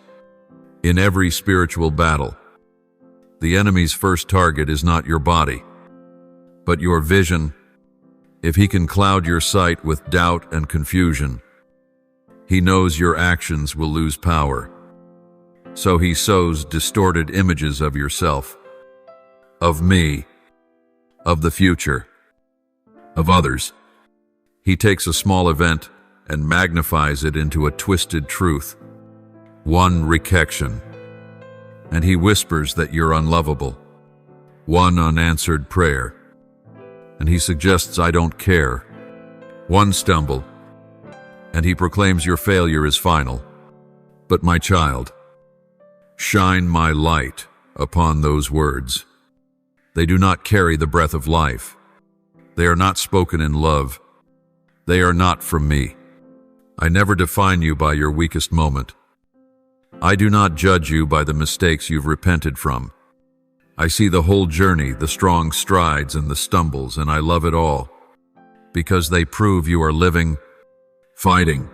[SPEAKER 1] In every spiritual battle, the enemy's first target is not your body, but your vision. If he can cloud your sight with doubt and confusion, he knows your actions will lose power. So he sows distorted images of yourself, of me, of the future, of others. He takes a small event and magnifies it into a twisted truth, one rejection, and he whispers that you're unlovable, one unanswered prayer, and he suggests I don't care, one stumble, and he proclaims your failure is final. But my child, shine my light upon those words. They do not carry the breath of life. They are not spoken in love. They are not from me. I never define you by your weakest moment. I do not judge you by the mistakes you've repented from. I see the whole journey, the strong strides and the stumbles, and I love it all, because they prove you are living, fighting,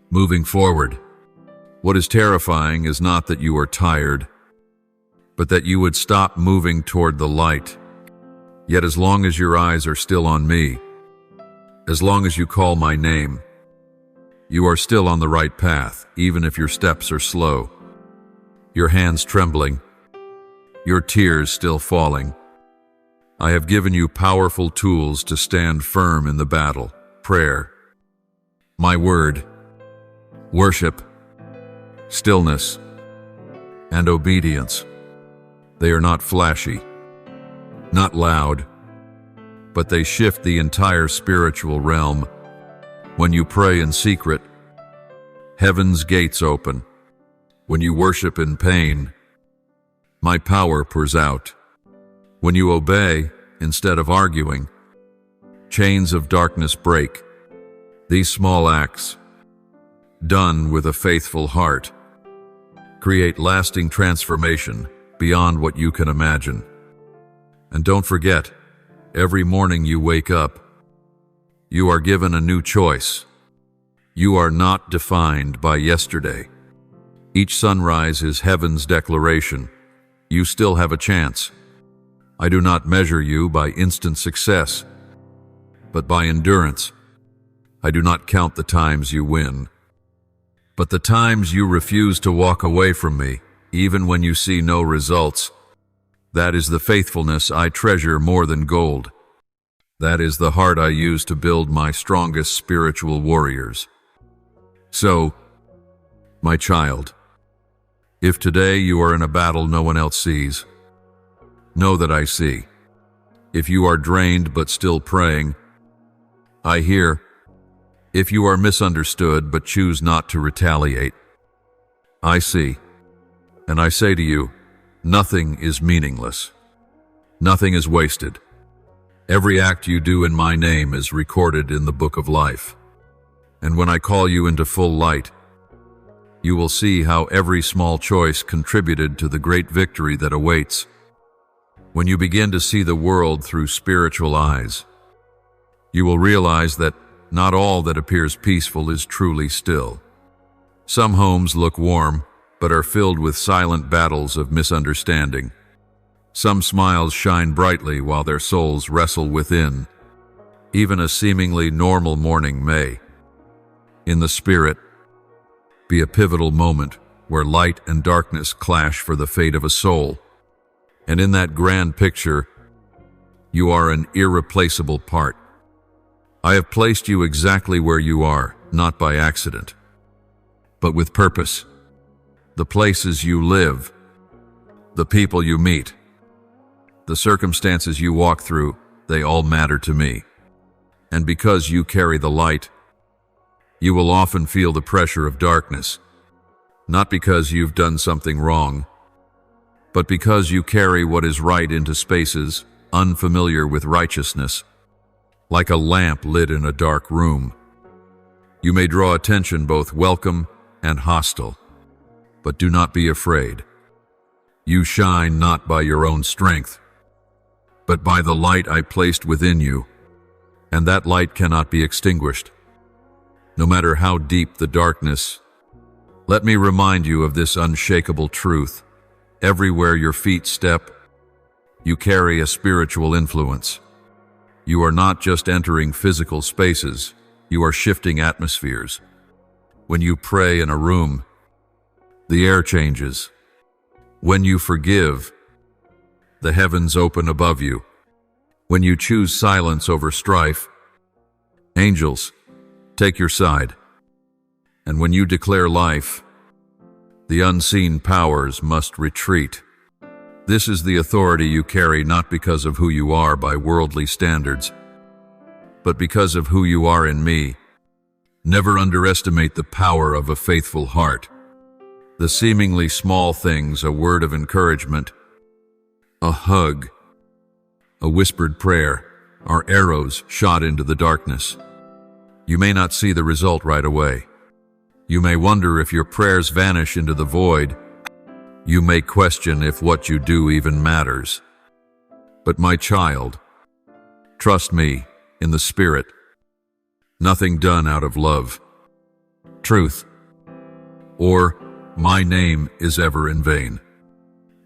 [SPEAKER 1] moving forward. What is terrifying is not that you are tired. but that you would stop moving toward the light. Yet as long as your eyes are still on me, as long as you call my name, you are still on the right path, even if your steps are slow, your hands trembling, your tears still falling. I have given you powerful tools to stand firm in the battle: prayer, my word, worship, stillness, and obedience. They are not flashy, not loud, but they shift the entire spiritual realm. When you pray in secret, heaven's gates open. When you worship in pain, my power pours out. When you obey instead of arguing, chains of darkness break. These small acts, done with a faithful heart, create lasting transformation beyond what you can imagine. And don't forget, every morning you wake up, you are given a new choice. You are not defined by yesterday. Each sunrise is heaven's declaration. You still have a chance. I do not measure you by instant success, but by endurance. I do not count the times you win, but the times you refuse to walk away from me, even when you see no results. That is the faithfulness I treasure more than gold. That is the heart I use to build my strongest spiritual warriors. So, my child, if today you are in a battle no one else sees, know that I see. If you are drained but still praying, I hear. If you are misunderstood but choose not to retaliate, I see. And I say to you, nothing is meaningless. Nothing is wasted. Every act you do in my name is recorded in the book of life. And when I call you into full light, you will see how every small choice contributed to the great victory that awaits. When you begin to see the world through spiritual eyes, you will realize that not all that appears peaceful is truly still. Some homes look warm, but are filled with silent battles of misunderstanding. Some smiles shine brightly while their souls wrestle within. Even a seemingly normal morning may, in the spirit, be a pivotal moment where light and darkness clash for the fate of a soul. And in that grand picture, you are an irreplaceable part. I have placed you exactly where you are, not by accident, but with purpose. The places you live, the people you meet, the circumstances you walk through, they all matter to me. And because you carry the light, you will often feel the pressure of darkness, not because you've done something wrong, but because you carry what is right into spaces unfamiliar with righteousness. Like a lamp lit in a dark room, you may draw attention both welcome and hostile, but do not be afraid. You shine not by your own strength, but by the light I placed within you, and that light cannot be extinguished. No matter how deep the darkness, let me remind you of this unshakable truth. Everywhere your feet step, you carry a spiritual influence. You are not just entering physical spaces, you are shifting atmospheres. When you pray in a room, the air changes. When you forgive, the heavens open above you. When you choose silence over strife, angels take your side. And when you declare life, the unseen powers must retreat. This is the authority you carry not because of who you are by worldly standards, but because of who you are in me. Never underestimate the power of a faithful heart. The seemingly small things, a word of encouragement, a hug, a whispered prayer, are arrows shot into the darkness. You may not see the result right away. You may wonder if your prayers vanish into the void. You may question if what you do even matters. But my child, trust me in the Spirit. Nothing done out of love, truth, or my name is ever in vain.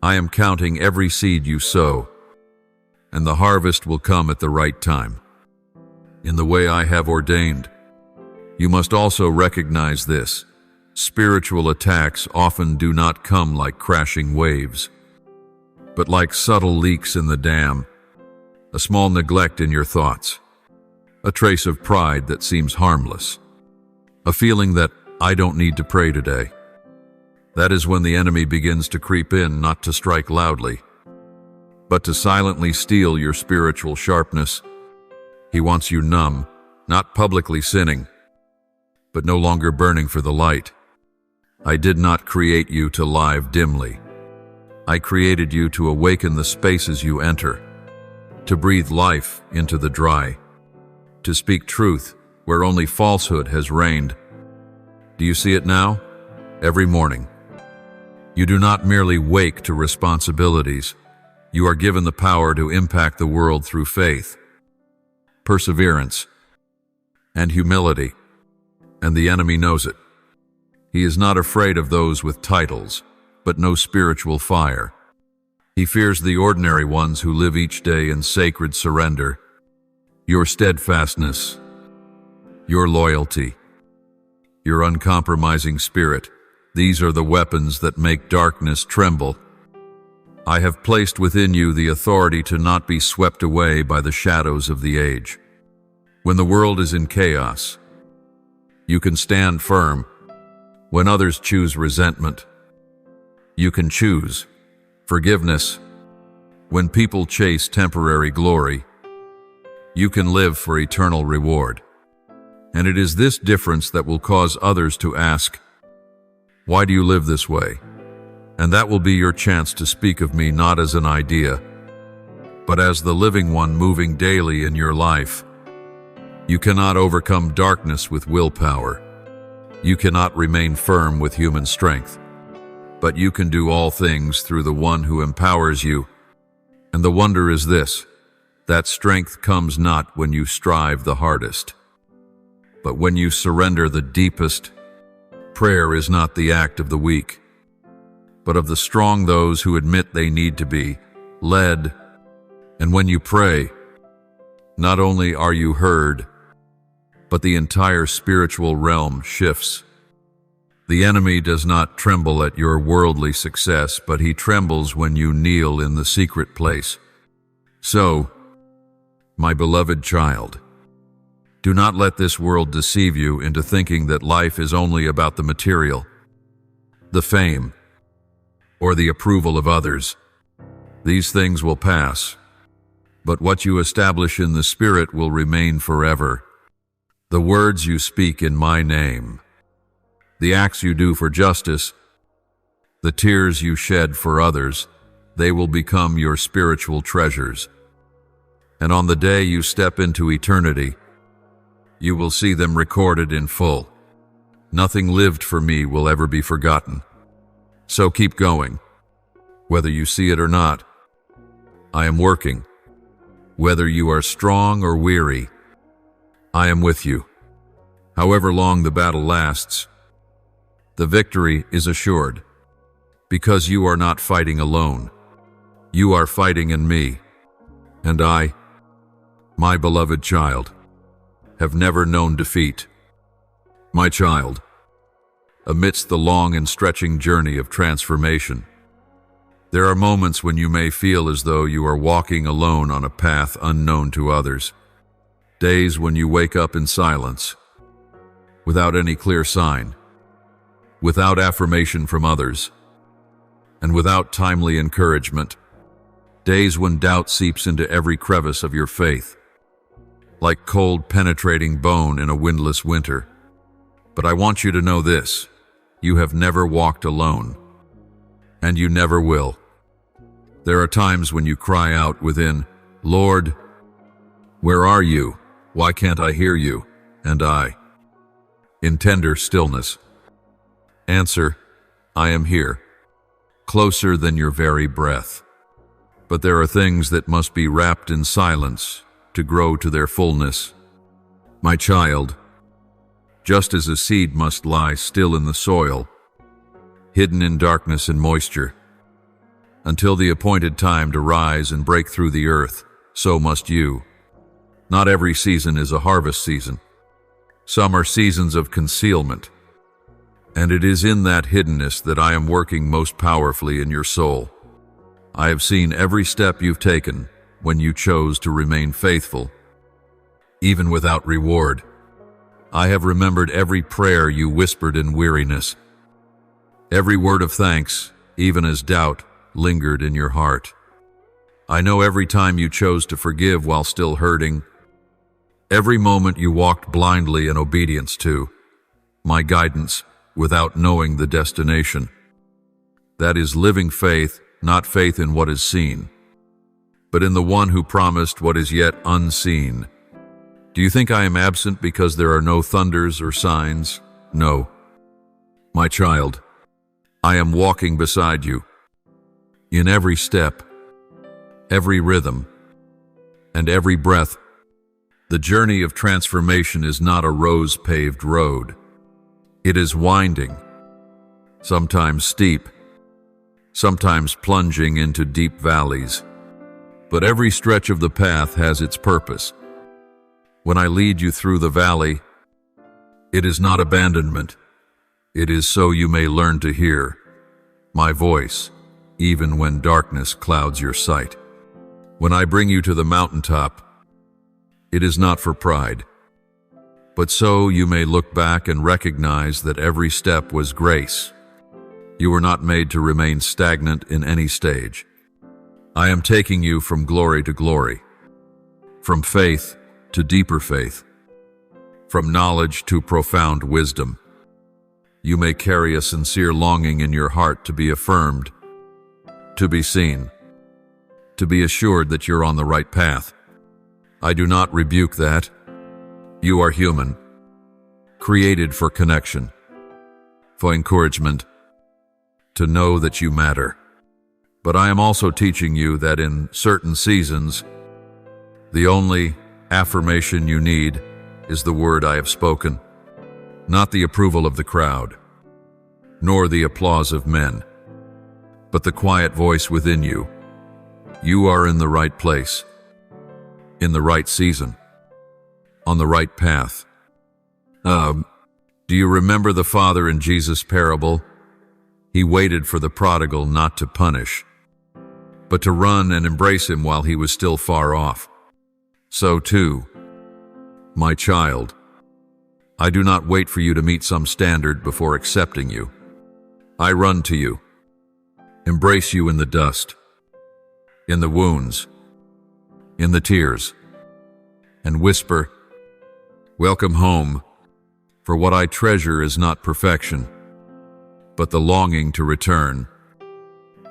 [SPEAKER 1] I am counting every seed you sow, and the harvest will come at the right time, in the way I have ordained. You must also recognize this. Spiritual attacks often do not come like crashing waves, but like subtle leaks in the dam, a small neglect in your thoughts, a trace of pride that seems harmless, a feeling that I don't need to pray today. That is when the enemy begins to creep in, not to strike loudly, but to silently steal your spiritual sharpness. He wants you numb, not publicly sinning, but no longer burning for the light. I did not create you to live dimly. I created you to awaken the spaces you enter, to breathe life into the dry, to speak truth where only falsehood has reigned. Do you see it now? Every morning. You do not merely wake to responsibilities. You are given the power to impact the world through faith, perseverance, and humility. And the enemy knows it. He is not afraid of those with titles, but no spiritual fire. He fears the ordinary ones who live each day in sacred surrender. Your steadfastness, your loyalty, your uncompromising spirit, these are the weapons that make darkness tremble. I have placed within you the authority to not be swept away by the shadows of the age. When the world is in chaos, you can stand firm. When others choose resentment, you can choose forgiveness. When people chase temporary glory, you can live for eternal reward. And it is this difference that will cause others to ask, why do you live this way? And that will be your chance to speak of me not as an idea, but as the living one moving daily in your life. You cannot overcome darkness with willpower. You cannot remain firm with human strength. But you can do all things through the one who empowers you. And the wonder is this, that strength comes not when you strive the hardest, but when you surrender the deepest. Prayer is not the act of the weak, but of the strong, those who admit they need to be led. And when you pray, not only are you heard, but the entire spiritual realm shifts. The enemy does not tremble at your worldly success, but he trembles when you kneel in the secret place. So, my beloved child, do not let this world deceive you into thinking that life is only about the material, the fame, or the approval of others. These things will pass, but what you establish in the Spirit will remain forever. The words you speak in my name, the acts you do for justice, the tears you shed for others, they will become your spiritual treasures. And on the day you step into eternity, you will see them recorded in full. Nothing lived for me will ever be forgotten. So keep going, whether you see it or not. I am working. Whether you are strong or weary, I am with you. However long the battle lasts, the victory is assured, because you are not fighting alone. You are fighting in me, and I, my beloved child, have never known defeat. My child, amidst the long and stretching journey of transformation, there are moments when you may feel as though you are walking alone on a path unknown to others. Days when you wake up in silence, without any clear sign, without affirmation from others, and without timely encouragement. Days when doubt seeps into every crevice of your faith, like cold, penetrating bone in a windless winter. But I want you to know this, you have never walked alone, and you never will. There are times when you cry out within, Lord, where are you? Why can't I hear you? And I, in tender stillness, answer, I am here, closer than your very breath. But there are things that must be wrapped in silence to grow to their fullness. My child, just as a seed must lie still in the soil, hidden in darkness and moisture, Until the appointed time to rise and break through the earth, so must you. Not every season is a harvest season. Some are seasons of concealment. And it is in that hiddenness that I am working most powerfully in your soul. I have seen every step you've taken when you chose to remain faithful, even without reward. I have remembered every prayer you whispered in weariness, every word of thanks, even as doubt lingered in your heart. I know every time you chose to forgive while still hurting, every moment you walked blindly in obedience to my guidance without knowing the destination. That is living faith, not faith in what is seen, but in the one who promised what is yet unseen. Do you think I am absent because there are no thunders or signs? No. My child, I am walking beside you. In every step, every rhythm, and every breath. The journey of transformation is not a rose-paved road. It is winding, sometimes steep, sometimes plunging into deep valleys. But every stretch of the path has its purpose. When I lead you through the valley, it is not abandonment. It is so you may learn to hear my voice, even when darkness clouds your sight. When I bring you to the mountaintop, it is not for pride, but so you may look back and recognize that every step was grace. You were not made to remain stagnant in any stage. I am taking you from glory to glory, from faith to deeper faith, from knowledge to profound wisdom. You may carry a sincere longing in your heart to be affirmed, to be seen, to be assured that you're on the right path. I do not rebuke that. You are human, created for connection, for encouragement, to know that you matter. But I am also teaching you that in certain seasons, the only affirmation you need is the word I have spoken, not the approval of the crowd, nor the applause of men, but the quiet voice within you. You are in the right place, in the right season, on the right path. Do you remember the father in Jesus' parable? He waited for the prodigal not to punish, but to run and embrace him while he was still far off. So too, my child, I do not wait for you to meet some standard before accepting you. I run to you, embrace you in the dust, in the wounds, in the tears, and whisper, "Welcome home," for what I treasure is not perfection, but the longing to return.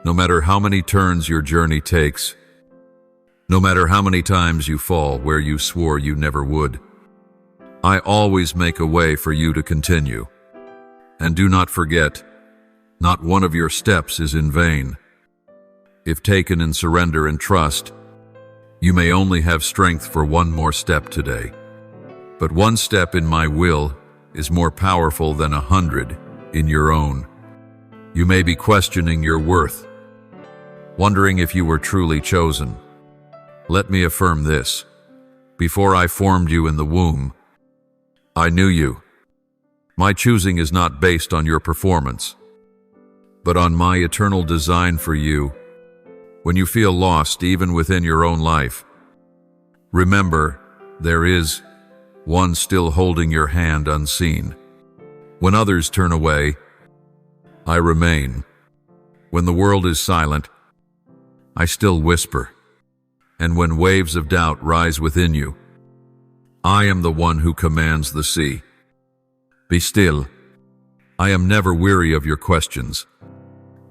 [SPEAKER 1] No matter how many turns your journey takes, no matter how many times you fall where you swore you never would, I always make a way for you to continue. And do not forget, not one of your steps is in vain. If taken in surrender and trust, you may only have strength for one more step today. But one step in my will is more powerful than 100 in your own. You may be questioning your worth, wondering if you were truly chosen. Let me affirm this. Before I formed you in the womb, I knew you. My choosing is not based on your performance, but on my eternal design for you. When you feel lost even within your own life, remember, there is one still holding your hand unseen. When others turn away, I remain. When the world is silent, I still whisper. And when waves of doubt rise within you, I am the one who commands the sea. Be still. I am never weary of your questions.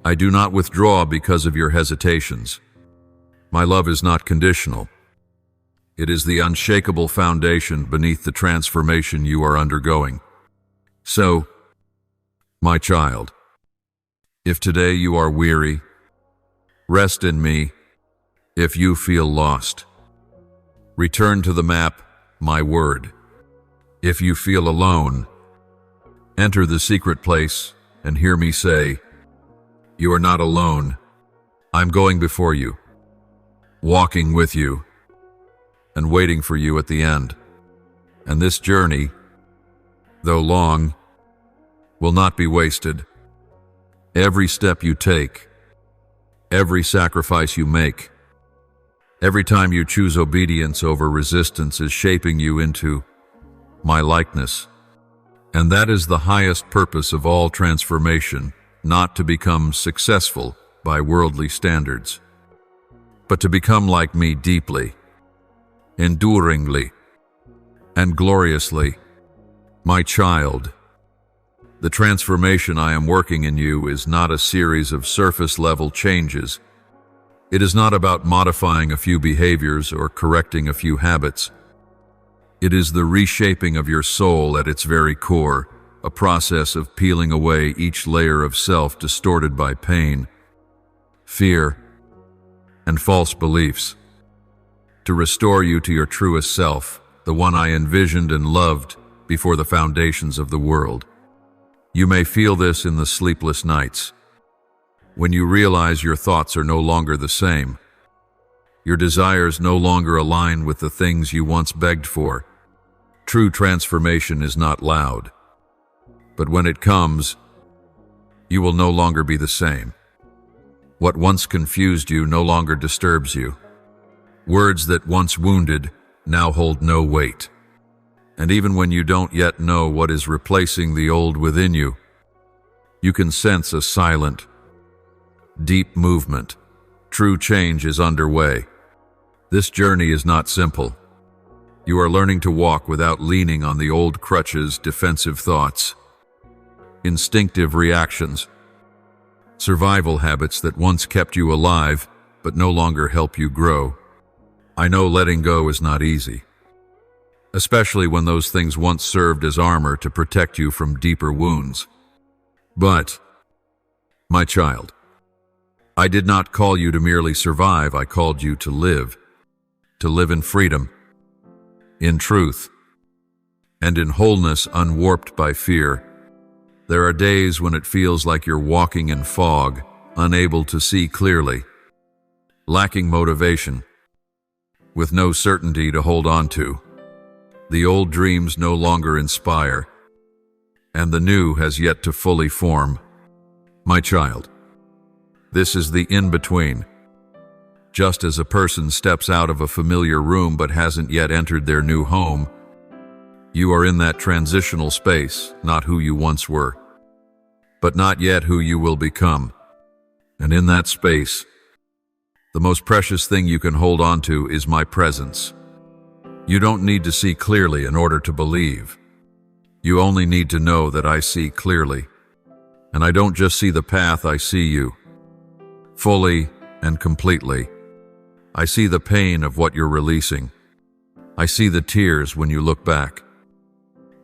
[SPEAKER 1] I do not withdraw because of your hesitations. My love is not conditional. It is the unshakable foundation beneath the transformation you are undergoing. So, my child, if today you are weary, rest in me. If you feel lost, return to the map, my word. If you feel alone, enter the secret place and hear me say, you are not alone. I'm going before you, walking with you, and waiting for you at the end. And this journey, though long, will not be wasted. Every step you take, every sacrifice you make, every time you choose obedience over resistance is shaping you into my likeness. And that is the highest purpose of all transformation, not to become successful by worldly standards, but to become like me deeply, enduringly, and gloriously. My child, the transformation I am working in you is not a series of surface-level changes. It is not about modifying a few behaviors or correcting a few habits. It is the reshaping of your soul at its very core, a process of peeling away each layer of self distorted by pain, fear, and false beliefs, to restore you to your truest self, the one I envisioned and loved before the foundations of the world. You may feel this in the sleepless nights, when you realize your thoughts are no longer the same. Your desires no longer align with the things you once begged for. True transformation is not loud, but when it comes, you will no longer be the same. What once confused you no longer disturbs you. Words that once wounded now hold no weight. And even when you don't yet know what is replacing the old within you, you can sense a silent, deep movement. True change is underway. This journey is not simple. You are learning to walk without leaning on the old crutches, defensive thoughts, instinctive reactions, survival habits that once kept you alive but no longer help you grow. I know letting go is not easy, especially when those things once served as armor to protect you from deeper wounds. But, my child, I did not call you to merely survive. I called you to live in freedom, in truth, and in wholeness unwarped by fear. There are days when it feels like you're walking in fog, unable to see clearly, lacking motivation, with no certainty to hold on to. The old dreams no longer inspire, and the new has yet to fully form. My child, this is the in-between. Just as a person steps out of a familiar room but hasn't yet entered their new home, you are in that transitional space, not who you once were, but not yet who you will become. And in that space, the most precious thing you can hold on to is my presence. You don't need to see clearly in order to believe. You only need to know that I see clearly. And I don't just see the path, I see you, fully and completely. I see the pain of what you're releasing. I see the tears when you look back.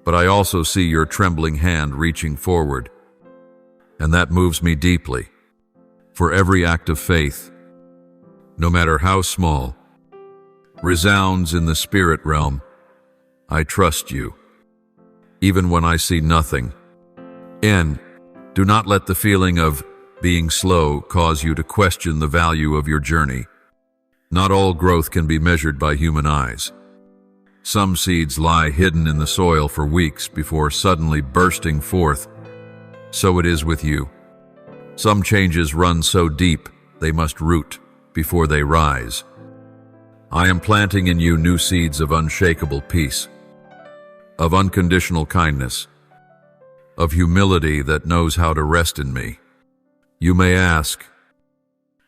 [SPEAKER 1] But I also see your trembling hand reaching forward. And that moves me deeply. For every act of faith, no matter how small, resounds in the spirit realm. I trust you, even when I see nothing. Do not let the feeling of being slow cause you to question the value of your journey. Not all growth can be measured by human eyes. Some seeds lie hidden in the soil for weeks before suddenly bursting forth. So it is with you. Some changes run so deep they must root before they rise. I am planting in you new seeds of unshakable peace, of unconditional kindness, of humility that knows how to rest in me. You may ask,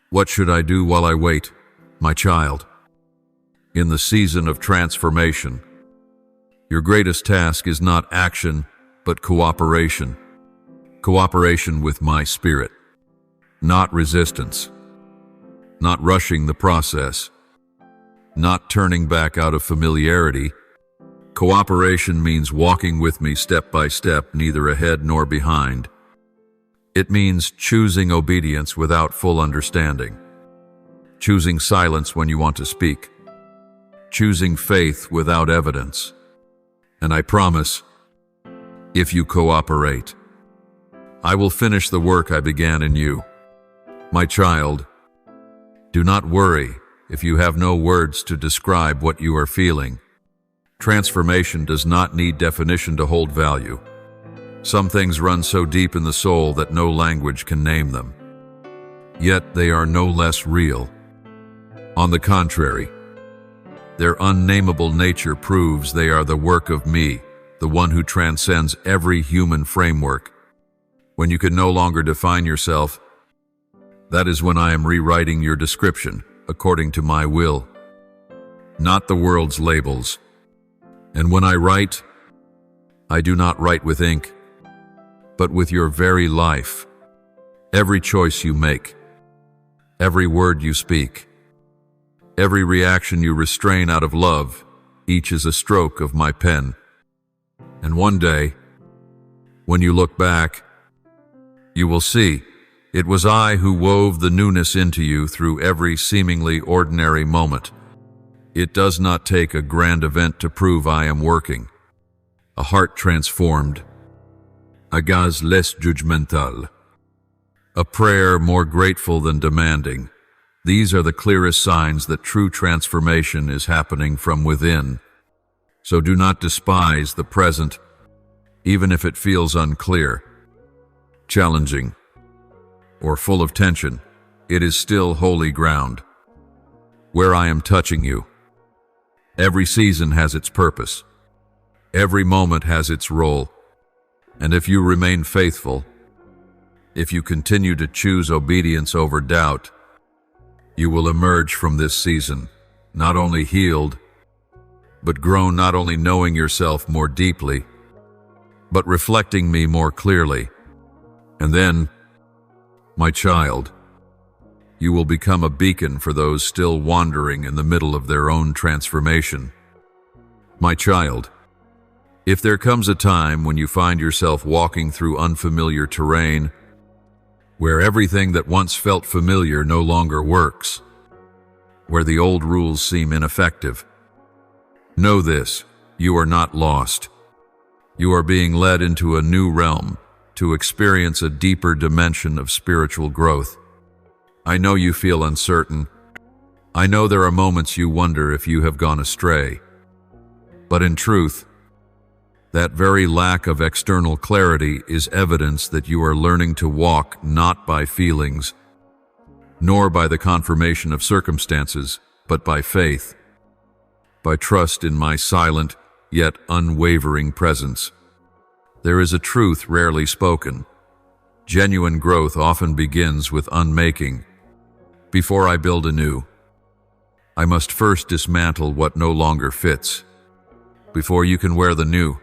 [SPEAKER 1] what should I do while I wait, my child? In the season of transformation, your greatest task is not action, but cooperation. Cooperation with my spirit, not resistance, not rushing the process, not turning back out of familiarity. Cooperation means walking with me step by step, neither ahead nor behind. It means choosing obedience without full understanding, choosing silence when you want to speak, choosing faith without evidence. And I promise, if you cooperate, I will finish the work I began in you. My child, Do not worry if you have no words to describe what you are feeling. Transformation does not need definition to hold value. Some things run so deep in the soul that no language can name them. Yet they are no less real. On the contrary, their unnameable nature proves they are the work of me, the one who transcends every human framework. When you can no longer define yourself, that is when I am rewriting your description according to my will, not the world's labels. And when I write, I do not write with ink, but with your very life. Every choice you make, every word you speak, every reaction you restrain out of love, each is a stroke of my pen. And one day, when you look back, you will see it was I who wove the newness into you through every seemingly ordinary moment. It does not take a grand event to prove I am working. A heart transformed, a gaze less judgmental, a prayer more grateful than demanding. These are the clearest signs that true transformation is happening from within. So do not despise the present, even if it feels unclear, challenging, or full of tension. It is still holy ground, where I am touching you. Every season has its purpose. Every moment has its role. And if you remain faithful, if you continue to choose obedience over doubt, you will emerge from this season, not only healed, but grown, not only knowing yourself more deeply, but reflecting me more clearly. And then, my child, you will become a beacon for those still wandering in the middle of their own transformation. My child, if there comes a time when you find yourself walking through unfamiliar terrain, where everything that once felt familiar no longer works, where the old rules seem ineffective, know this: you are not lost. You are being led into a new realm to experience a deeper dimension of spiritual growth. I know you feel uncertain. I know there are moments you wonder if you have gone astray. But in truth, that very lack of external clarity is evidence that you are learning to walk not by feelings, nor by the confirmation of circumstances, but by faith, by trust in my silent yet unwavering presence. There is a truth rarely spoken. Genuine growth often begins with unmaking. Before I build anew, I must first dismantle what no longer fits. Before you can wear the new,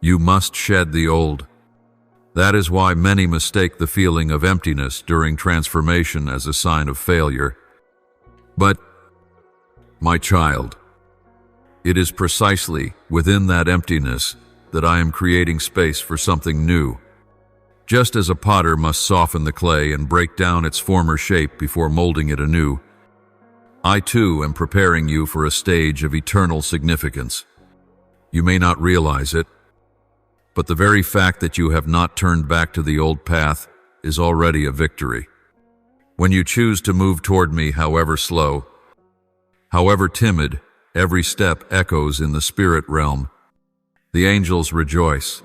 [SPEAKER 1] you must shed the old. That is why many mistake the feeling of emptiness during transformation as a sign of failure. But, my child, it is precisely within that emptiness that I am creating space for something new. Just as a potter must soften the clay and break down its former shape before molding it anew, I too am preparing you for a stage of eternal significance. You may not realize it, but the very fact that you have not turned back to the old path is already a victory. When you choose to move toward me, however slow, however timid, every step echoes in the spirit realm. The angels rejoice.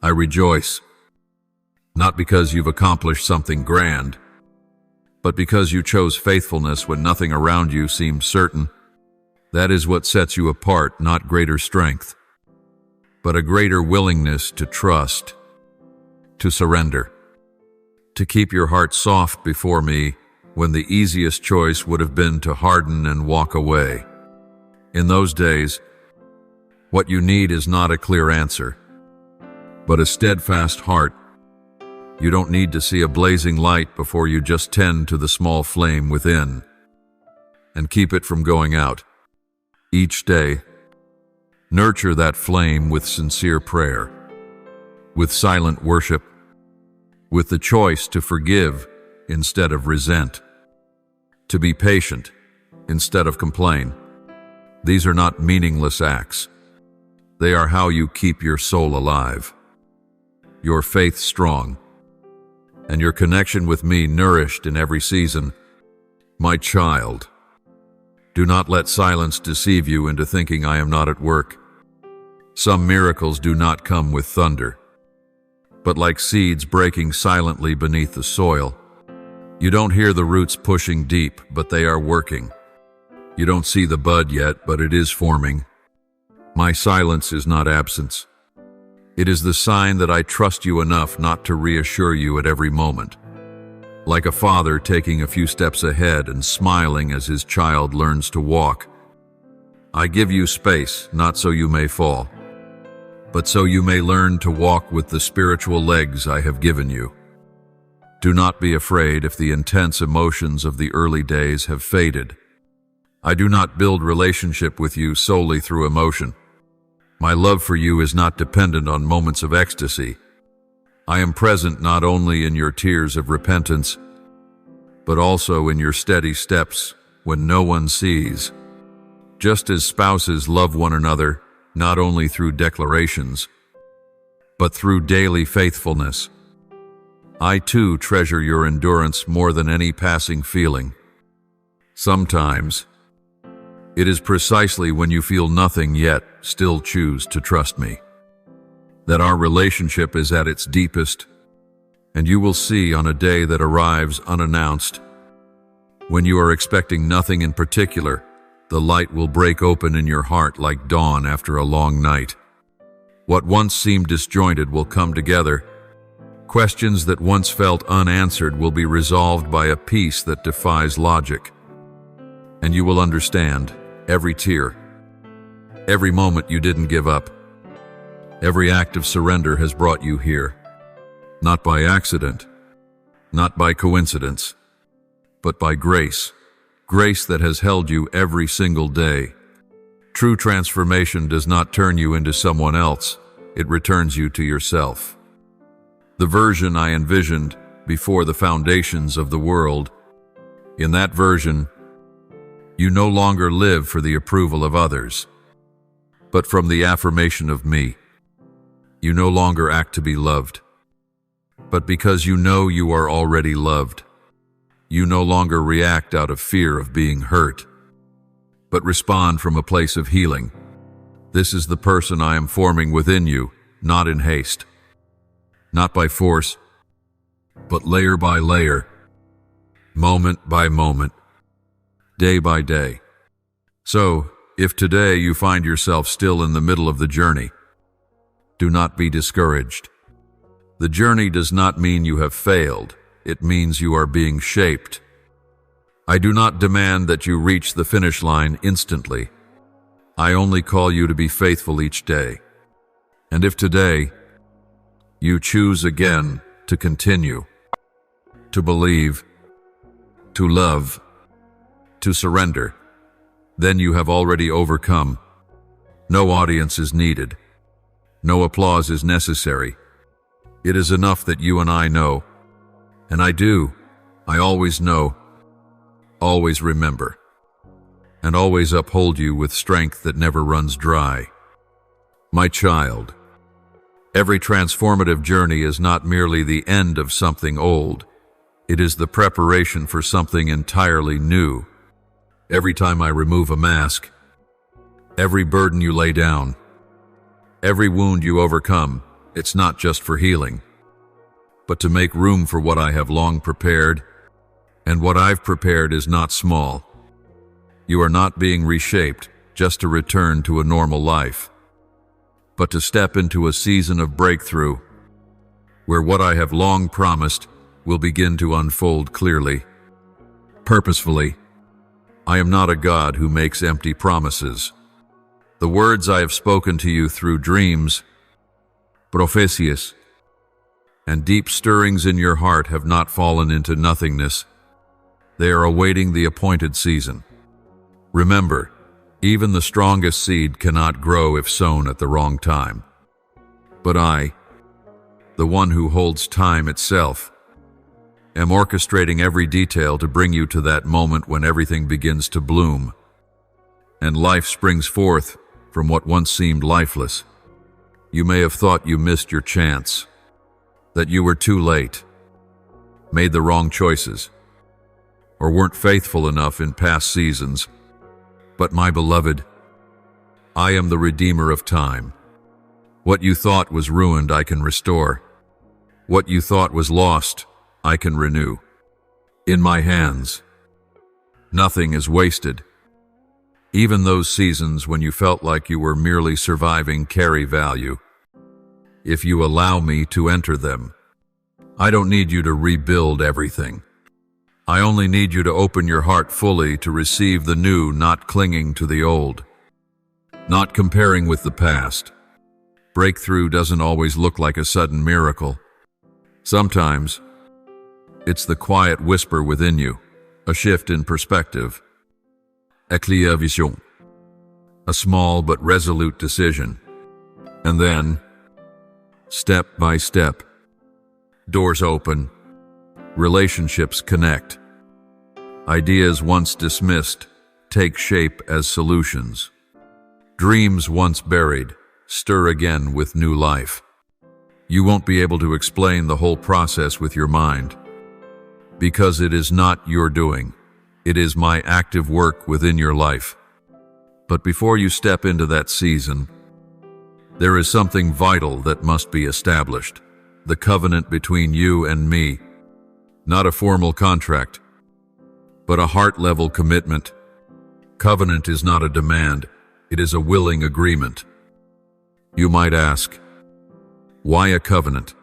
[SPEAKER 1] I rejoice, not because you've accomplished something grand, but because you chose faithfulness when nothing around you seemed certain. That is what sets you apart, not greater strength, but a greater willingness to trust, to surrender, to keep your heart soft before me when the easiest choice would have been to harden and walk away. In those days, what you need is not a clear answer, but a steadfast heart. You don't need to see a blazing light before you just tend to the small flame within and keep it from going out. Each day, nurture that flame with sincere prayer, with silent worship, with the choice to forgive instead of resent, to be patient instead of complain. These are not meaningless acts. They are how you keep your soul alive, your faith strong, and your connection with me nourished in every season. My child, do not let silence deceive you into thinking I am not at work. Some miracles do not come with thunder, but like seeds breaking silently beneath the soil. You don't hear the roots pushing deep, but they are working. You don't see the bud yet, but it is forming. My silence is not absence. It is the sign that I trust you enough not to reassure you at every moment. Like a father taking a few steps ahead and smiling as his child learns to walk. I give you space, not so you may fall, but so you may learn to walk with the spiritual legs I have given you. Do not be afraid if the intense emotions of the early days have faded. I do not build relationship with you solely through emotion. My love for you is not dependent on moments of ecstasy. I am present not only in your tears of repentance, but also in your steady steps when no one sees. Just as spouses love one another, not only through declarations, but through daily faithfulness, I too treasure your endurance more than any passing feeling. Sometimes, it is precisely when you feel nothing yet still choose to trust me, that our relationship is at its deepest, and you will see on a day that arrives unannounced. When you are expecting nothing in particular, the light will break open in your heart like dawn after a long night. What once seemed disjointed will come together. Questions that once felt unanswered will be resolved by a peace that defies logic. And you will understand every tear, every moment you didn't give up. Every act of surrender has brought you here, not by accident, not by coincidence, but by grace, grace that has held you every single day. True transformation does not turn you into someone else, it returns you to yourself. The version I envisioned before the foundations of the world, in that version, you no longer live for the approval of others, but from the affirmation of me. You no longer act to be loved, but because you know you are already loved. You no longer react out of fear of being hurt, but respond from a place of healing. This is the person I am forming within you, not in haste, not by force, but layer by layer, moment by moment, day by day. So, if today you find yourself still in the middle of the journey, do not be discouraged. The journey does not mean you have failed. It means you are being shaped. I do not demand that you reach the finish line instantly. I only call you to be faithful each day. And if today you choose again to continue, to believe, to love, to surrender, then you have already overcome. No audience is needed. No applause is necessary. It is enough that you and I know, and I always know, always remember, and always uphold you with strength that never runs dry. My child, every transformative journey is not merely the end of something old, it is the preparation for something entirely new. Every time I remove a mask, every burden you lay down, every wound you overcome, it's not just for healing, but to make room for what I have long prepared, and what I've prepared is not small. You are not being reshaped just to return to a normal life, but to step into a season of breakthrough, where what I have long promised will begin to unfold clearly, purposefully. I am not a God who makes empty promises. The words I have spoken to you through dreams, prophecies, and deep stirrings in your heart have not fallen into nothingness. They are awaiting the appointed season. Remember, even the strongest seed cannot grow if sown at the wrong time. But I, the one who holds time itself, am orchestrating every detail to bring you to that moment when everything begins to bloom, and life springs forth from what once seemed lifeless. You may have thought you missed your chance, that you were too late, made the wrong choices, or weren't faithful enough in past seasons. But my beloved, I am the Redeemer of time. What you thought was ruined, I can restore. What you thought was lost, I can renew. In my hands, nothing is wasted. Even those seasons when you felt like you were merely surviving carry value. If you allow me to enter them, I don't need you to rebuild everything. I only need you to open your heart fully to receive the new, not clinging to the old. Not comparing with the past. Breakthrough doesn't always look like a sudden miracle. Sometimes, it's the quiet whisper within you, a shift in perspective. Éclair vision. A small but resolute decision. And then, step by step, doors open, relationships connect. Ideas once dismissed take shape as solutions. Dreams once buried stir again with new life. You won't be able to explain the whole process with your mind, because it is not your doing. It is my active work within your life. But before you step into that season, there is something vital that must be established. The covenant between you and me. Not a formal contract, but a heart-level commitment. Covenant is not a demand, it is a willing agreement. You might ask, why a covenant?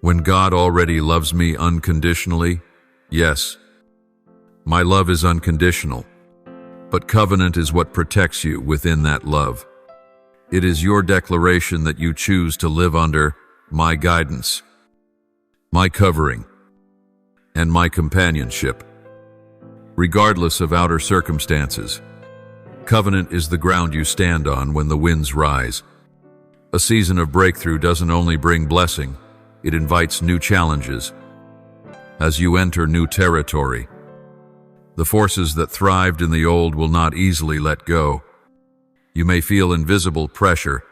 [SPEAKER 1] When God already loves me unconditionally? Yes, my love is unconditional, but covenant is what protects you within that love. It is your declaration that you choose to live under my guidance, my covering, and my companionship, regardless of outer circumstances. Covenant is the ground you stand on when the winds rise. A season of breakthrough doesn't only bring blessing, it invites new challenges. As you enter new territory, the forces that thrived in the old will not easily let go. You may feel invisible pressure,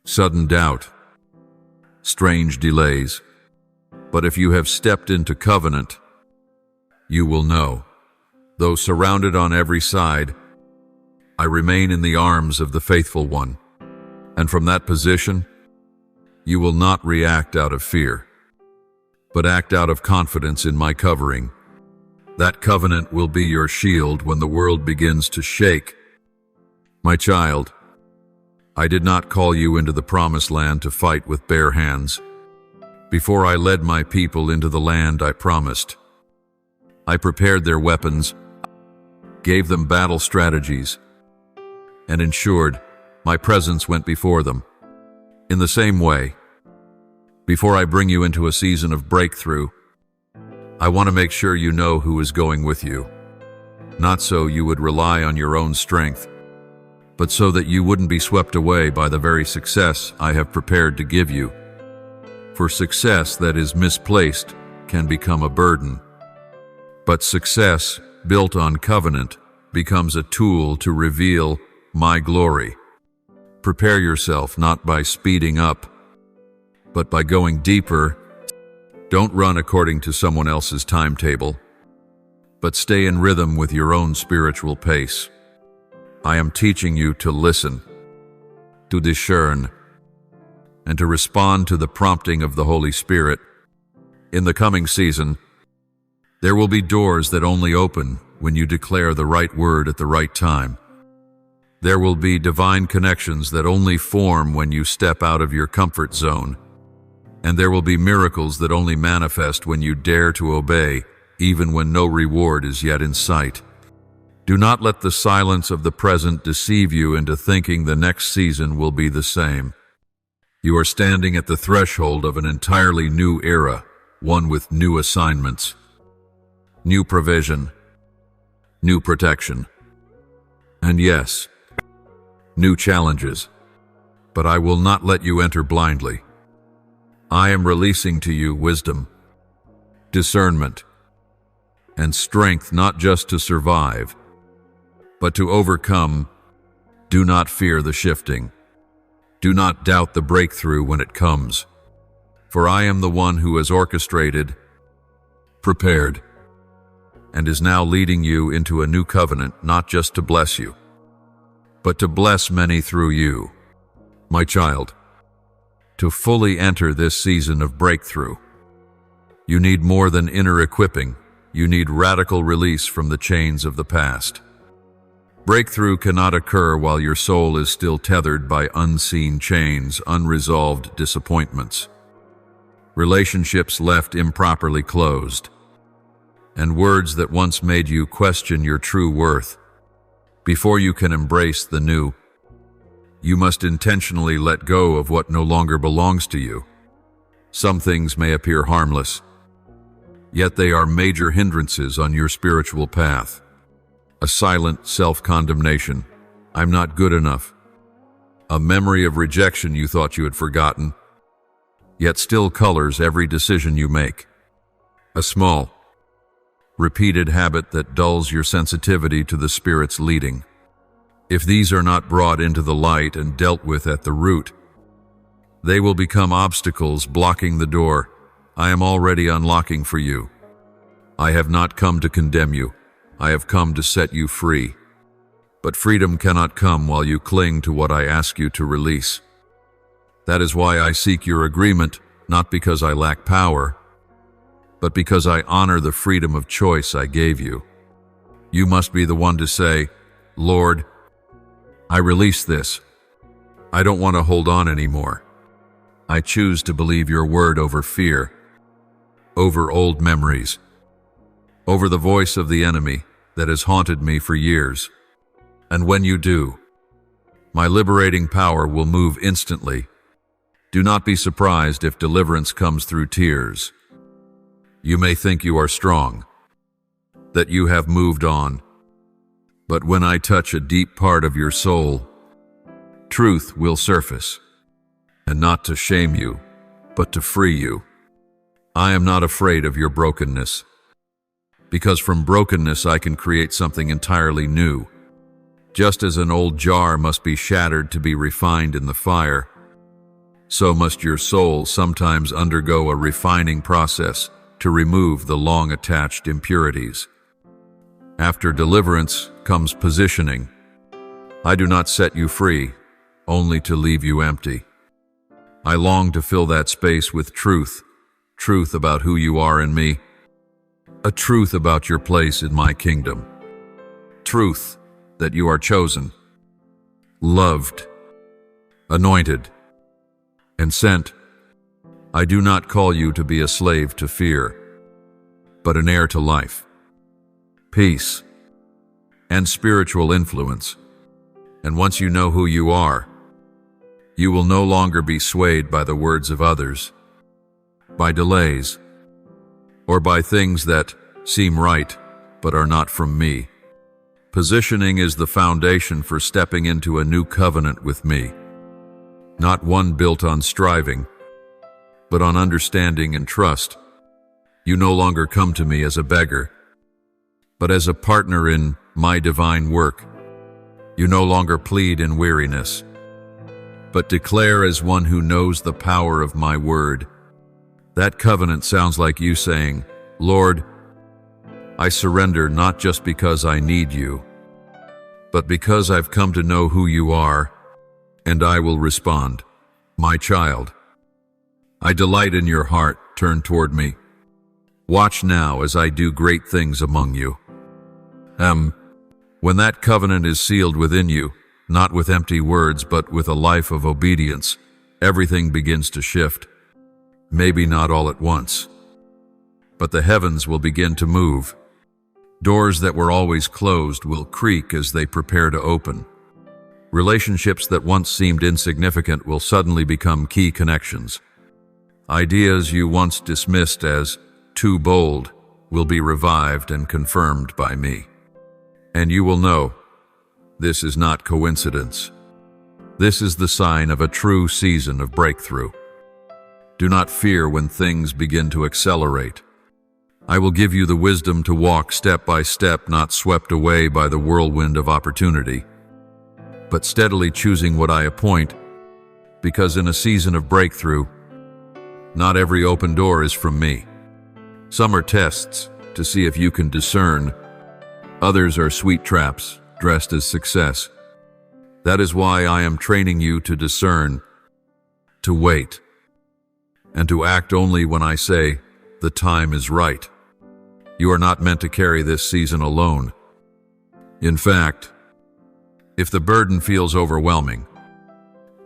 [SPEAKER 1] sudden doubt, strange delays. But if you have stepped into covenant, you will know, though surrounded on every side, I remain in the arms of the faithful one. And from that position, you will not react out of fear, but act out of confidence in my covering. That covenant will be your shield when the world begins to shake. My child, I did not call you into the promised land to fight with bare hands. Before I led my people into the land I promised, I prepared their weapons, gave them battle strategies, and ensured my presence went before them. In the same way, before I bring you into a season of breakthrough, I want to make sure you know who is going with you. Not so you would rely on your own strength, but so that you wouldn't be swept away by the very success I have prepared to give you. For success that is misplaced can become a burden, but success built on covenant becomes a tool to reveal my glory. Prepare yourself not by speeding up, but by going deeper. Don't run according to someone else's timetable, but stay in rhythm with your own spiritual pace. I am teaching you to listen, to discern, and to respond to the prompting of the Holy Spirit. In the coming season, there will be doors that only open when you declare the right word at the right time. There will be divine connections that only form when you step out of your comfort zone. And there will be miracles that only manifest when you dare to obey, even when no reward is yet in sight. Do not let the silence of the present deceive you into thinking the next season will be the same. You are standing at the threshold of an entirely new era, one with new assignments, new provision, new protection, and yes, new challenges. But I will not let you enter blindly. I am releasing to you wisdom, discernment, and strength not just to survive, but to overcome. Do not fear the shifting. Do not doubt the breakthrough when it comes. For I am the one who has orchestrated, prepared, and is now leading you into a new covenant, not just to bless you, but to bless many through you. My child, to fully enter this season of breakthrough, you need more than inner equipping. You need radical release from the chains of the past. Breakthrough cannot occur while your soul is still tethered by unseen chains, unresolved disappointments, relationships left improperly closed, and words that once made you question your true worth. Before you can embrace the new, you must intentionally let go of what no longer belongs to you. Some things may appear harmless, yet they are major hindrances on your spiritual path. A silent self-condemnation, I'm not good enough. A memory of rejection you thought you had forgotten, yet still colors every decision you make. A small, repeated habit that dulls your sensitivity to the Spirit's leading. If these are not brought into the light and dealt with at the root, they will become obstacles blocking the door I am already unlocking for you. I have not come to condemn you. I have come to set you free. But freedom cannot come while you cling to what I ask you to release. That is why I seek your agreement, not because I lack power, but because I honor the freedom of choice I gave you. You must be the one to say, Lord, I release this. I don't want to hold on anymore. I choose to believe your word over fear, over old memories, over the voice of the enemy that has haunted me for years. And when you do, my liberating power will move instantly. Do not be surprised if deliverance comes through tears. You may think you are strong, that you have moved on, but when I touch a deep part of your soul, truth will surface, and not to shame you, but to free you. I am not afraid of your brokenness, because from brokenness I can create something entirely new. Just as an old jar must be shattered to be refined in the fire, so must your soul sometimes undergo a refining process to remove the long-attached impurities. After deliverance comes positioning. I do not set you free, only to leave you empty. I long to fill that space with truth, truth about who you are in me, a truth about your place in my kingdom, truth that you are chosen, loved, anointed, and sent. I do not call you to be a slave to fear, but an heir to life, peace, and spiritual influence. And once you know who you are, you will no longer be swayed by the words of others, by delays, or by things that seem right but are not from me. Positioning is the foundation for stepping into a new covenant with me, not one built on striving, but on understanding and trust. You no longer come to me as a beggar, but as a partner in my divine work. You no longer plead in weariness, but declare as one who knows the power of my word. That covenant sounds like you saying, Lord, I surrender not just because I need you, but because I've come to know who you are, and I will respond. My child, I delight in your heart. Turn toward me. Watch now as I do great things among you. When that covenant is sealed within you, not with empty words, but with a life of obedience, everything begins to shift. Maybe not all at once, but the heavens will begin to move. Doors that were always closed will creak as they prepare to open. Relationships that once seemed insignificant will suddenly become key connections. Ideas you once dismissed as too bold will be revived and confirmed by me. And you will know, this is not coincidence. This is the sign of a true season of breakthrough. Do not fear when things begin to accelerate. I will give you the wisdom to walk step by step, not swept away by the whirlwind of opportunity, but steadily choosing what I appoint, because in a season of breakthrough, not every open door is from me. Some are tests, to see if you can discern. Others are sweet traps, dressed as success. That is why I am training you to discern, to wait, and to act only when I say the time is right. You are not meant to carry this season alone. In fact, if the burden feels overwhelming,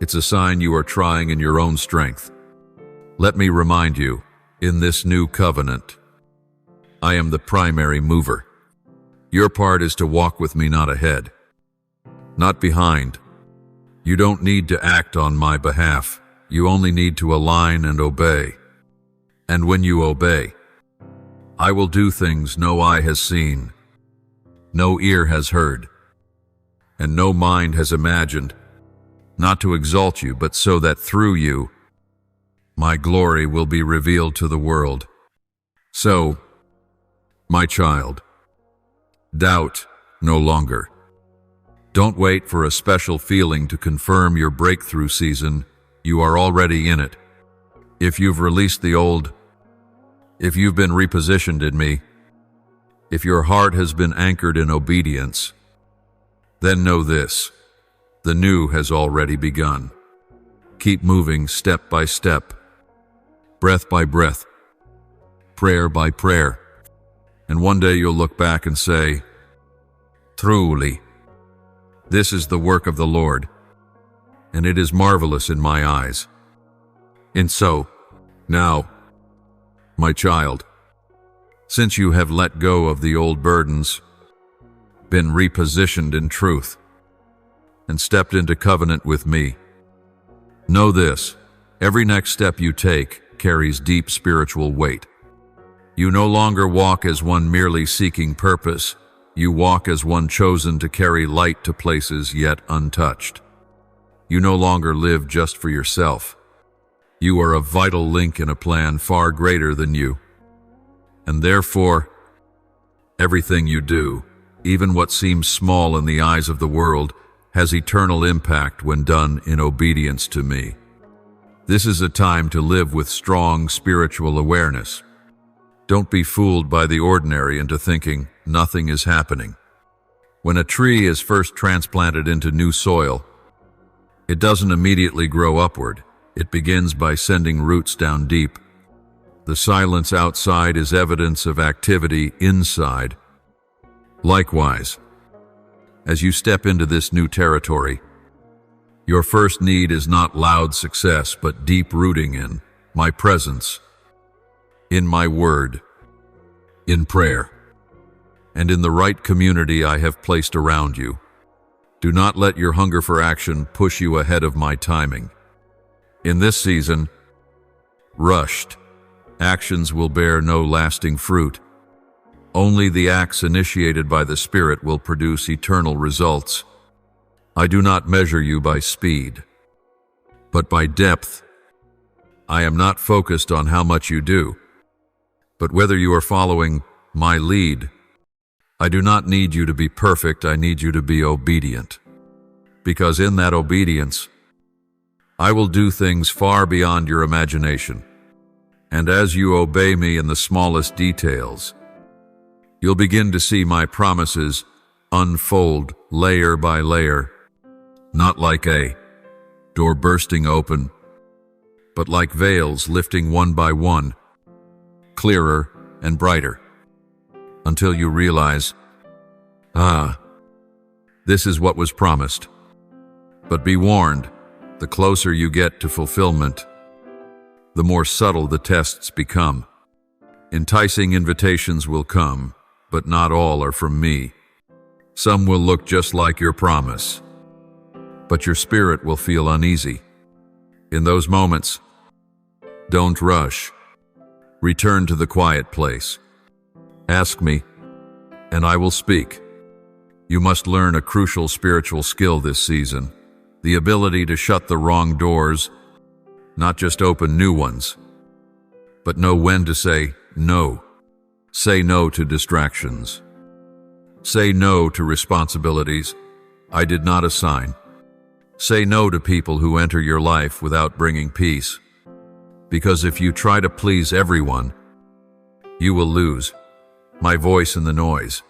[SPEAKER 1] it's a sign you are trying in your own strength. Let me remind you, in this new covenant, I am the primary mover. Your part is to walk with me, not ahead, not behind. You don't need to act on my behalf. You only need to align and obey. And when you obey, I will do things no eye has seen, no ear has heard, and no mind has imagined, not to exalt you, but so that through you, my glory will be revealed to the world. So, my child, doubt no longer. Don't wait for a special feeling to confirm your breakthrough season. You are already in it. If you've released the old, if you've been repositioned in me, if your heart has been anchored in obedience, then know this: the new has already begun. Keep moving step by step, breath by breath, prayer by prayer, and one day you'll look back and say, truly, this is the work of the Lord, and it is marvelous in my eyes. And so, now, my child, since you have let go of the old burdens, been repositioned in truth, and stepped into covenant with me, know this: every next step you take carries deep spiritual weight. You no longer walk as one merely seeking purpose. You walk as one chosen to carry light to places yet untouched. You no longer live just for yourself. You are a vital link in a plan far greater than you. And therefore, everything you do, even what seems small in the eyes of the world, has eternal impact when done in obedience to me. This is a time to live with strong spiritual awareness. Don't be fooled by the ordinary into thinking nothing is happening. When a tree is first transplanted into new soil, it doesn't immediately grow upward. It begins by sending roots down deep. The silence outside is evidence of activity inside. Likewise, as you step into this new territory, your first need is not loud success, but deep rooting in my presence, in my word, in prayer, and in the right community I have placed around you. Do not let your hunger for action push you ahead of my timing. In this season, rushed actions will bear no lasting fruit. Only the acts initiated by the Spirit will produce eternal results. I do not measure you by speed, but by depth. I am not focused on how much you do, but whether you are following my lead. I do not need you to be perfect, I need you to be obedient. Because in that obedience, I will do things far beyond your imagination. And as you obey me in the smallest details, you'll begin to see my promises unfold layer by layer, not like a door bursting open, but like veils lifting one by one, clearer and brighter, until you realize, this is what was promised. But be warned, the closer you get to fulfillment, the more subtle the tests become. Enticing invitations will come, but not all are from me. Some will look just like your promise, but your spirit will feel uneasy. In those moments, don't rush. Return to the quiet place. Ask me, and I will speak. You must learn a crucial spiritual skill this season, the ability to shut the wrong doors, not just open new ones, but know when to say no. Say no to distractions. Say no to responsibilities I did not assign. Say no to people who enter your life without bringing peace. Because if you try to please everyone, you will lose. my voice in the noise.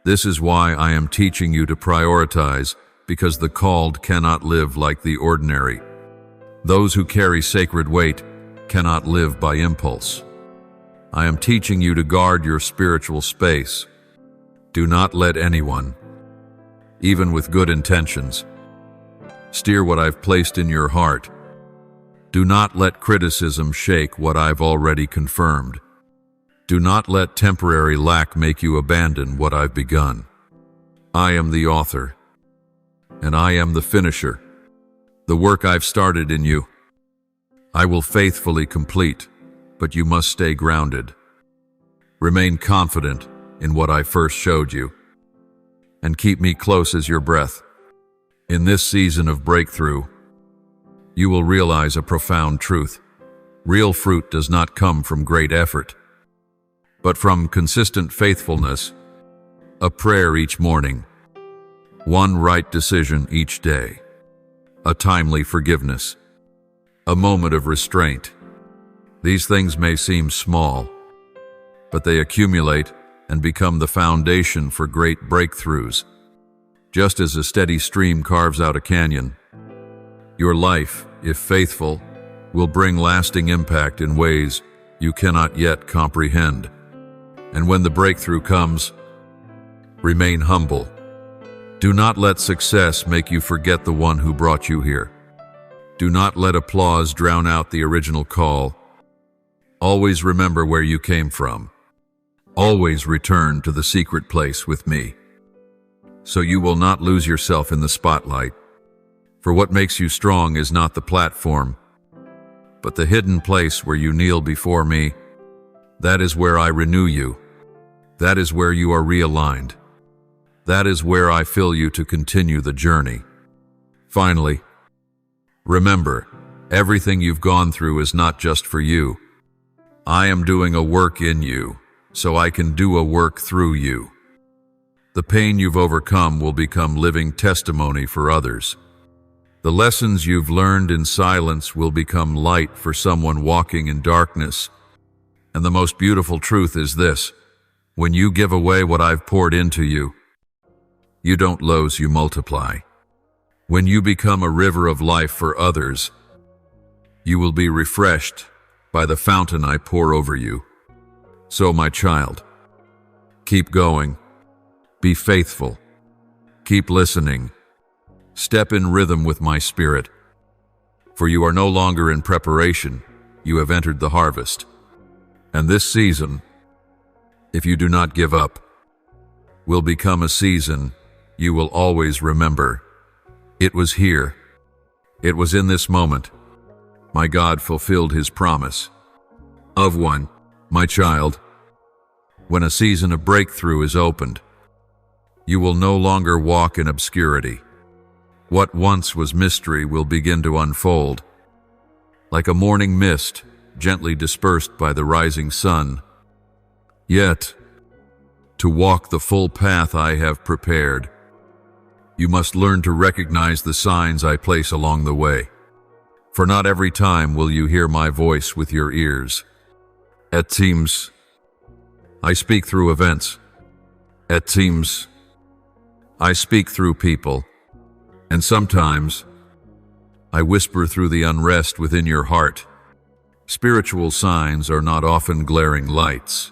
[SPEAKER 1] This is why I am teaching you to prioritize, because the called cannot live like the ordinary. Those who carry sacred weight cannot live by impulse. I am teaching you to guard your spiritual space. Do not let anyone, even with good intentions, steer what I've placed in your heart. Do not let criticism shake what I've already confirmed. Do not let temporary lack make you abandon what I've begun. I am the author, and I am the finisher. The work I've started in you, I will faithfully complete, but you must stay grounded. Remain confident in what I first showed you, and keep me close as your breath. In this season of breakthrough, you will realize a profound truth. Real fruit does not come from great effort, but from consistent faithfulness, a prayer each morning, one right decision each day, a timely forgiveness, a moment of restraint. These things may seem small, but they accumulate and become the foundation for great breakthroughs. Just as a steady stream carves out a canyon, your life, if faithful, will bring lasting impact in ways you cannot yet comprehend. And when the breakthrough comes, remain humble. Do not let success make you forget the one who brought you here. Do not let applause drown out the original call. Always remember where you came from. Always return to the secret place with me, so you will not lose yourself in the spotlight. For what makes you strong is not the platform, but the hidden place where you kneel before me. That is where I renew you. That is where you are realigned. That is where I fill you to continue the journey. Finally, remember, everything you've gone through is not just for you. I am doing a work in you, so I can do a work through you. The pain you've overcome will become living testimony for others. The lessons you've learned in silence will become light for someone walking in darkness. And the most beautiful truth is this: when you give away what I've poured into you, you don't lose, you multiply. When you become a river of life for others, you will be refreshed by the fountain I pour over you. So, my child, keep going. Be faithful. Keep listening. Step in rhythm with my spirit. For you are no longer in preparation. You have entered the harvest. And this season, if you do not give up, will become a season you will always remember. It was here. It was in this moment my God fulfilled his promise. Of one, my child, when a season of breakthrough is opened, you will no longer walk in obscurity. What once was mystery will begin to unfold. Like a morning mist, gently dispersed by the rising sun. Yet, to walk the full path I have prepared, you must learn to recognize the signs I place along the way. For not every time will you hear my voice with your ears. At times, I speak through events. At times, I speak through people. And sometimes, I whisper through the unrest within your heart. Spiritual signs are not often glaring lights,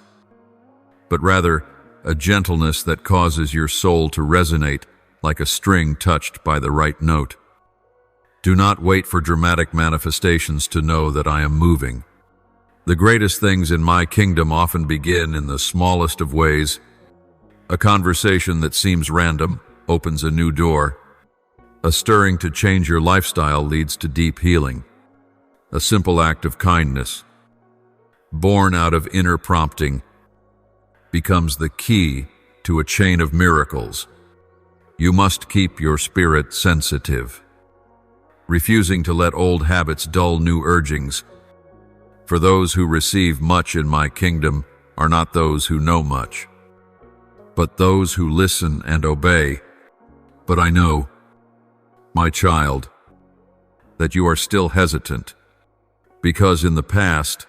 [SPEAKER 1] but rather a gentleness that causes your soul to resonate like a string touched by the right note. Do not wait for dramatic manifestations to know that I am moving. The greatest things in my kingdom often begin in the smallest of ways. A conversation that seems random opens a new door. A stirring to change your lifestyle leads to deep healing. A simple act of kindness, born out of inner prompting, becomes the key to a chain of miracles. You must keep your spirit sensitive, refusing to let old habits dull new urgings. For those who receive much in my kingdom are not those who know much, but those who listen and obey. But I know, my child, that you are still hesitant, because in the past,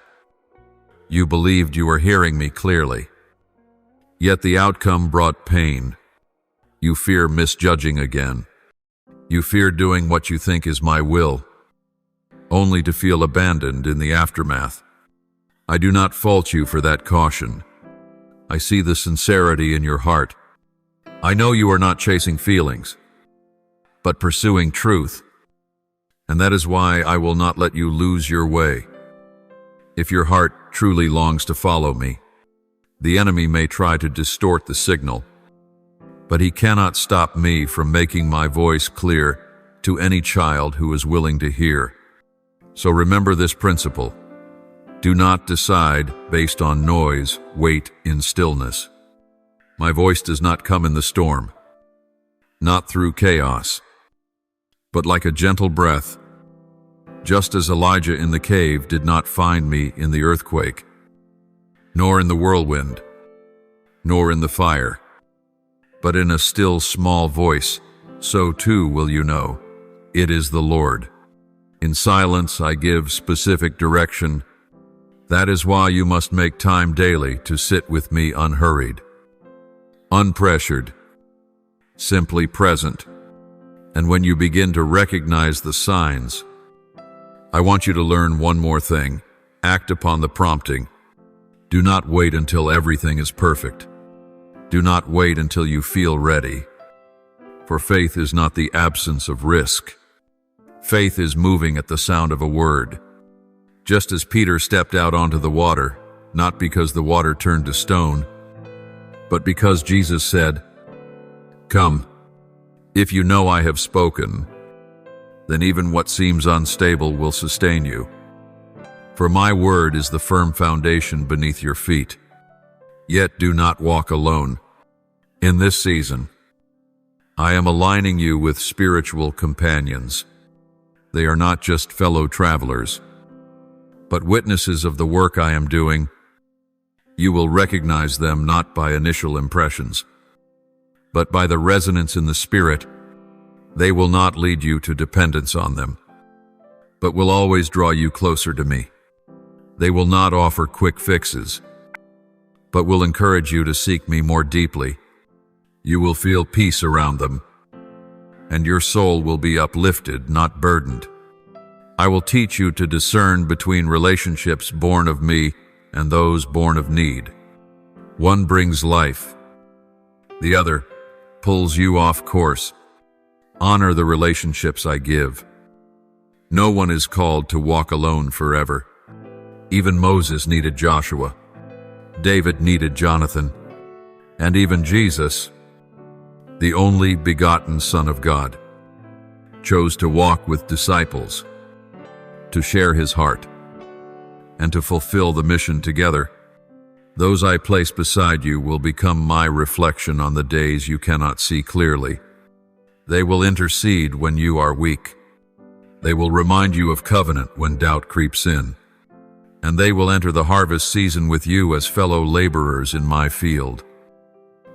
[SPEAKER 1] you believed you were hearing me clearly. Yet the outcome brought pain. You fear misjudging again. You fear doing what you think is my will, only to feel abandoned in the aftermath. I do not fault you for that caution. I see the sincerity in your heart. I know you are not chasing feelings, but pursuing truth, and that is why I will not let you lose your way. If your heart truly longs to follow me, the enemy may try to distort the signal, but he cannot stop me from making my voice clear to any child who is willing to hear. So remember this principle. Do not decide based on noise, wait in stillness. My voice does not come in the storm, not through chaos, but like a gentle breath, just as Elijah in the cave did not find me in the earthquake, nor in the whirlwind, nor in the fire, but in a still small voice, so too will you know, it is the Lord. In silence I give specific direction. That is why you must make time daily to sit with me unhurried, unpressured, simply present. And when you begin to recognize the signs, I want you to learn one more thing. Act upon the prompting. Do not wait until everything is perfect. Do not wait until you feel ready. For faith is not the absence of risk. Faith is moving at the sound of a word. Just as Peter stepped out onto the water, not because the water turned to stone, but because Jesus said, "Come, if you know I have spoken, then even what seems unstable will sustain you. For my word is the firm foundation beneath your feet. Yet do not walk alone. In this season, I am aligning you with spiritual companions. They are not just fellow travelers, but witnesses of the work I am doing. You will recognize them not by initial impressions, but by the resonance in the spirit. They will not lead you to dependence on them, but will always draw you closer to me. They will not offer quick fixes, but will encourage you to seek me more deeply. You will feel peace around them, and your soul will be uplifted, not burdened. I will teach you to discern between relationships born of me and those born of need. One brings life, the other pulls you off course. Honor the relationships I give. No one is called to walk alone forever. Even Moses needed Joshua. David needed Jonathan. And even Jesus, the only begotten Son of God, chose to walk with disciples, to share his heart, and to fulfill the mission together. Those I place beside you will become my reflection on the days you cannot see clearly. They will intercede when you are weak. They will remind you of covenant when doubt creeps in. And they will enter the harvest season with you as fellow laborers in my field.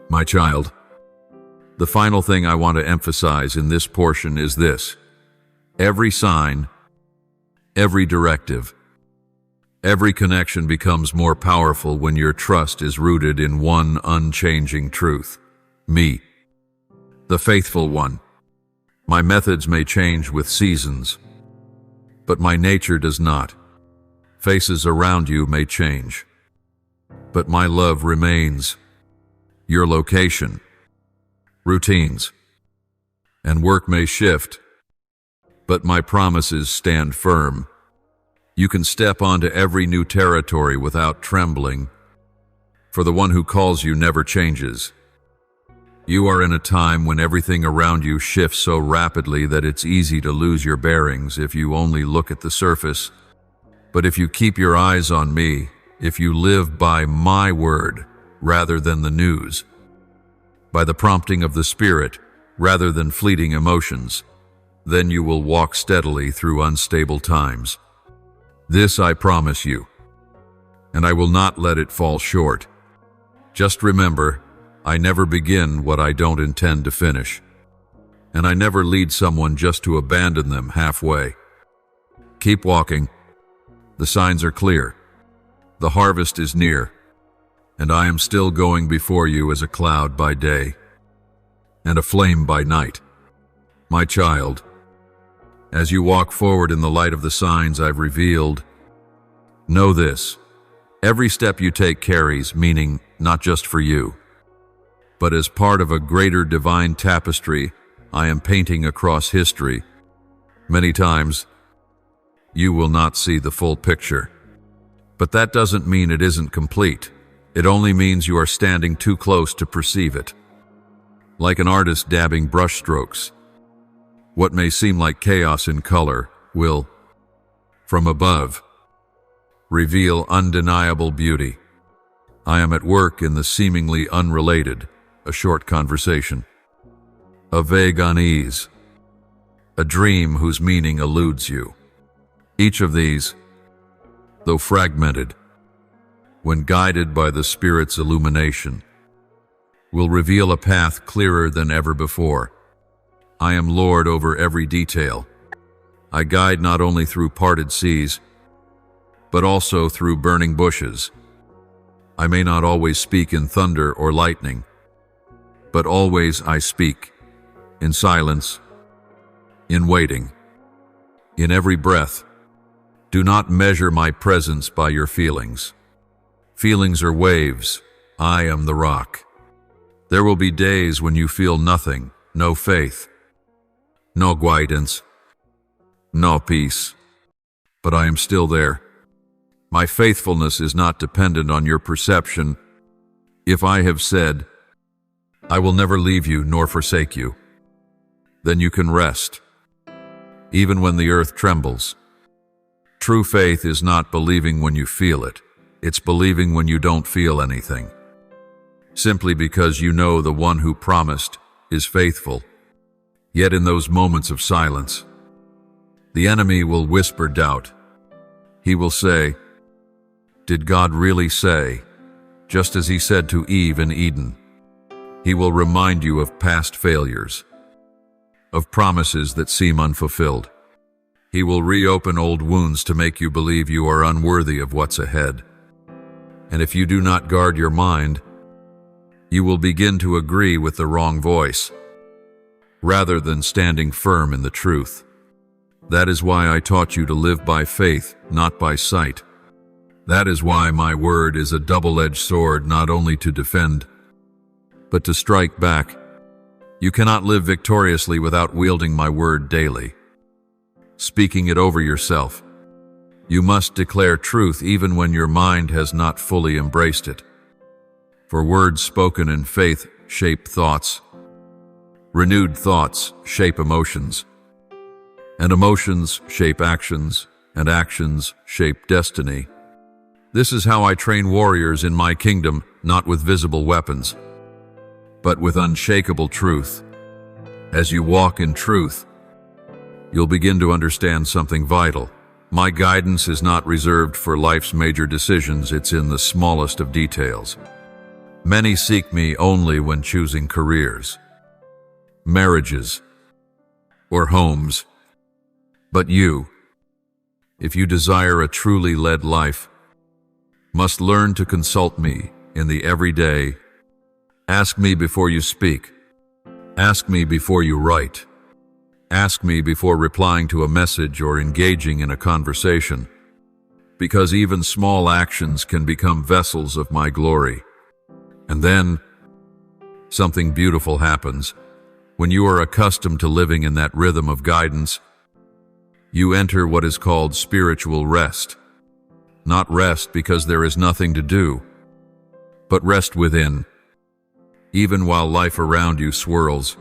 [SPEAKER 1] My child, the final thing I want to emphasize in this portion is this. Every sign, every directive, every connection becomes more powerful when your trust is rooted in one unchanging truth: me, the faithful one. My methods may change with seasons, but my nature does not. Faces around you may change, but my love remains. Your location, routines, and work may shift, but my promises stand firm. You can step onto every new territory without trembling, for the one who calls you never changes. You are in a time when everything around you shifts so rapidly that it's easy to lose your bearings if you only look at the surface. But if you keep your eyes on me, if you live by my word rather than the news, by the prompting of the Spirit rather than fleeting emotions, then you will walk steadily through unstable times. This I promise you, and I will not let it fall short. Just remember, I never begin what I don't intend to finish, and I never lead someone just to abandon them halfway. Keep walking. The signs are clear. The harvest is near. and I am still going before you as a cloud by day and a flame by night. My child, as you walk forward in the light of the signs I've revealed, know this: every step you take carries meaning not just for you, but as part of a greater divine tapestry I am painting across history. Many times, you will not see the full picture. But that doesn't mean it isn't complete. It only means you are standing too close to perceive it. Like an artist dabbing brushstrokes, what may seem like chaos in color will, from above, reveal undeniable beauty. I am at work in the seemingly unrelated, a short conversation, a vague unease, a dream whose meaning eludes you. Each of these, though fragmented, when guided by the Spirit's illumination, will reveal a path clearer than ever before. I am Lord over every detail. I guide not only through parted seas, but also through burning bushes. I may not always speak in thunder or lightning, but always I speak, in silence, in waiting, in every breath. Do not measure my presence by your feelings. Feelings are waves. I am the rock. There will be days when you feel nothing, no faith, no guidance, no peace. But I am still there. My faithfulness is not dependent on your perception. If I have said, I will never leave you nor forsake you, then you can rest, even when the earth trembles. True faith is not believing when you feel it. It's believing when you don't feel anything. Simply because you know the one who promised is faithful. Yet in those moments of silence, the enemy will whisper doubt. He will say, did God really say? Just as he said to Eve in Eden. He will remind you of past failures, of promises that seem unfulfilled. He will reopen old wounds to make you believe you are unworthy of what's ahead. And if you do not guard your mind, you will begin to agree with the wrong voice, rather than standing firm in the truth. That is why I taught you to live by faith, not by sight. That is why my word is a double-edged sword, not only to defend, but to strike back. You cannot live victoriously without wielding my word daily, speaking it over yourself. You must declare truth even when your mind has not fully embraced it. For words spoken in faith shape thoughts. Renewed thoughts shape emotions. And emotions shape actions, and actions shape destiny. This is how I train warriors in my kingdom, not with visible weapons, but with unshakable truth. As you walk in truth, you'll begin to understand something vital. My guidance is not reserved for life's major decisions, it's in the smallest of details. Many seek me only when choosing careers, marriages, or homes. But you, if you desire a truly led life, must learn to consult me in the everyday. Ask me before you speak. Ask me before you write. Ask me before replying to a message or engaging in a conversation, because even small actions can become vessels of my glory. And then, something beautiful happens. When you are accustomed to living in that rhythm of guidance, you enter what is called spiritual rest. Not rest because there is nothing to do, but rest within. Even while life around you swirls,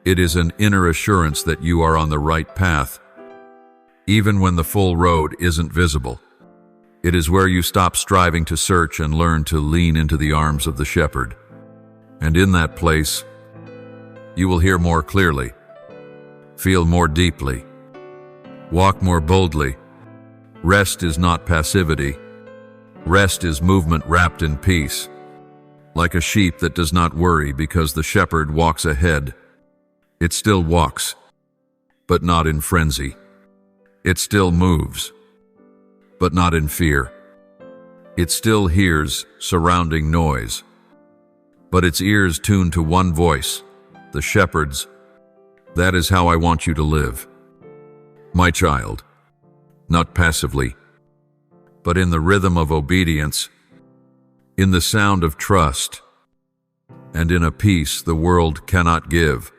[SPEAKER 1] it is an inner assurance that you are on the right path, even when the full road isn't visible. It is where you stop striving to search and learn to lean into the arms of the shepherd. And in that place, you will hear more clearly, feel more deeply, walk more boldly. Rest is not passivity. Rest is movement wrapped in peace. Like a sheep that does not worry because the shepherd walks ahead. It still walks, but not in frenzy. It still moves, but not in fear. It still hears surrounding noise, but its ears tuned to one voice, the shepherd's. That is how I want you to live, my child, not passively, but in the rhythm of obedience, in the sound of trust, and in a peace the world cannot give.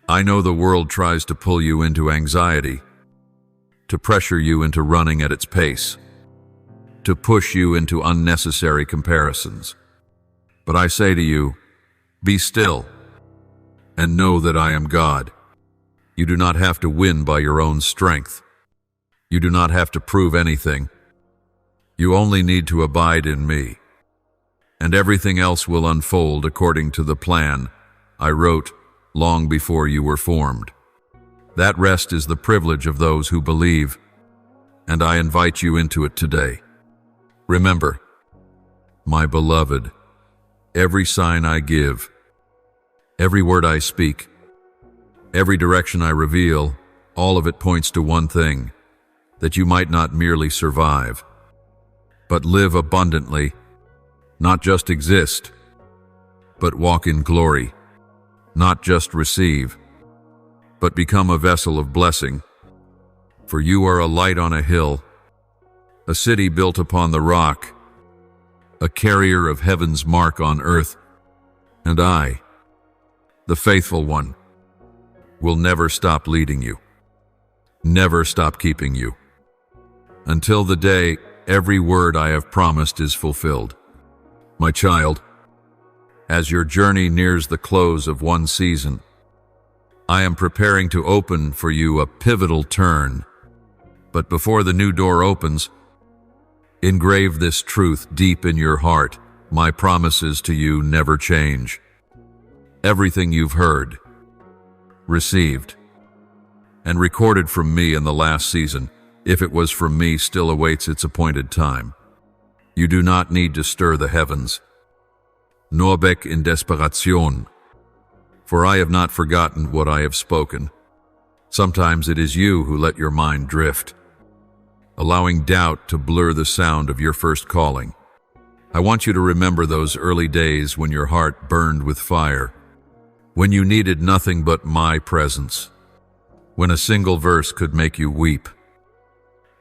[SPEAKER 1] I know the world tries to pull you into anxiety, to pressure you into running at its pace, to push you into unnecessary comparisons. But I say to you, be still, and know that I am God. You do not have to win by your own strength. You do not have to prove anything. You only need to abide in me, and everything else will unfold according to the plan I wrote long before you were formed. That rest is the privilege of those who believe, and I invite you into it today. Remember, my beloved, every sign I give, every word I speak, every direction I reveal, all of it points to one thing, that you might not merely survive, but live abundantly, not just exist, but walk in glory, not just receive, but become a vessel of blessing. For you are a light on a hill, a city built upon the rock, a carrier of heaven's mark on earth, and I, the faithful one, will never stop leading you, never stop keeping you, until the day every word I have promised is fulfilled. My child, as your journey nears the close of one season, I am preparing to open for you a pivotal turn. But before the new door opens, engrave this truth deep in your heart. My promises to you never change. Everything you've heard, received, and recorded from me in the last season, if it was from me, still awaits its appointed time. You do not need to stir the heavens. Norbek in desperation, for I have not forgotten what I have spoken. Sometimes it is you who let your mind drift, allowing doubt to blur the sound of your first calling. I want you to remember those early days when your heart burned with fire, when you needed nothing but my presence, when a single verse could make you weep,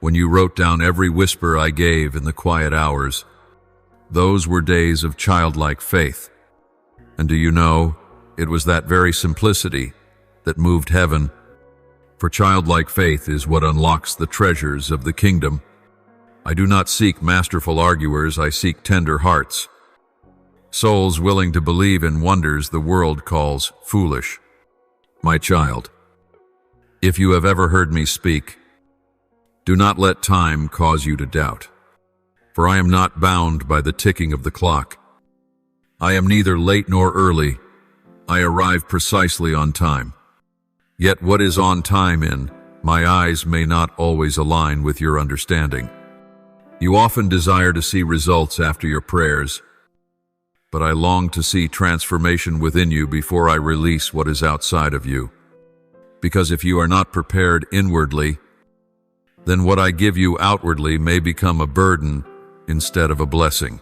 [SPEAKER 1] when you wrote down every whisper I gave in the quiet hours. Those were days of childlike faith. And do you know, it was that very simplicity that moved heaven. For childlike faith is what unlocks the treasures of the kingdom. I do not seek masterful arguers, I seek tender hearts, souls willing to believe in wonders the world calls foolish. My child, if you have ever heard me speak, do not let time cause you to doubt, for I am not bound by the ticking of the clock. I am neither late nor early. I arrive precisely on time. Yet what is on time in my eyes may not always align with your understanding. You often desire to see results after your prayers, but I long to see transformation within you before I release what is outside of you. Because if you are not prepared inwardly, then what I give you outwardly may become a burden instead of a blessing.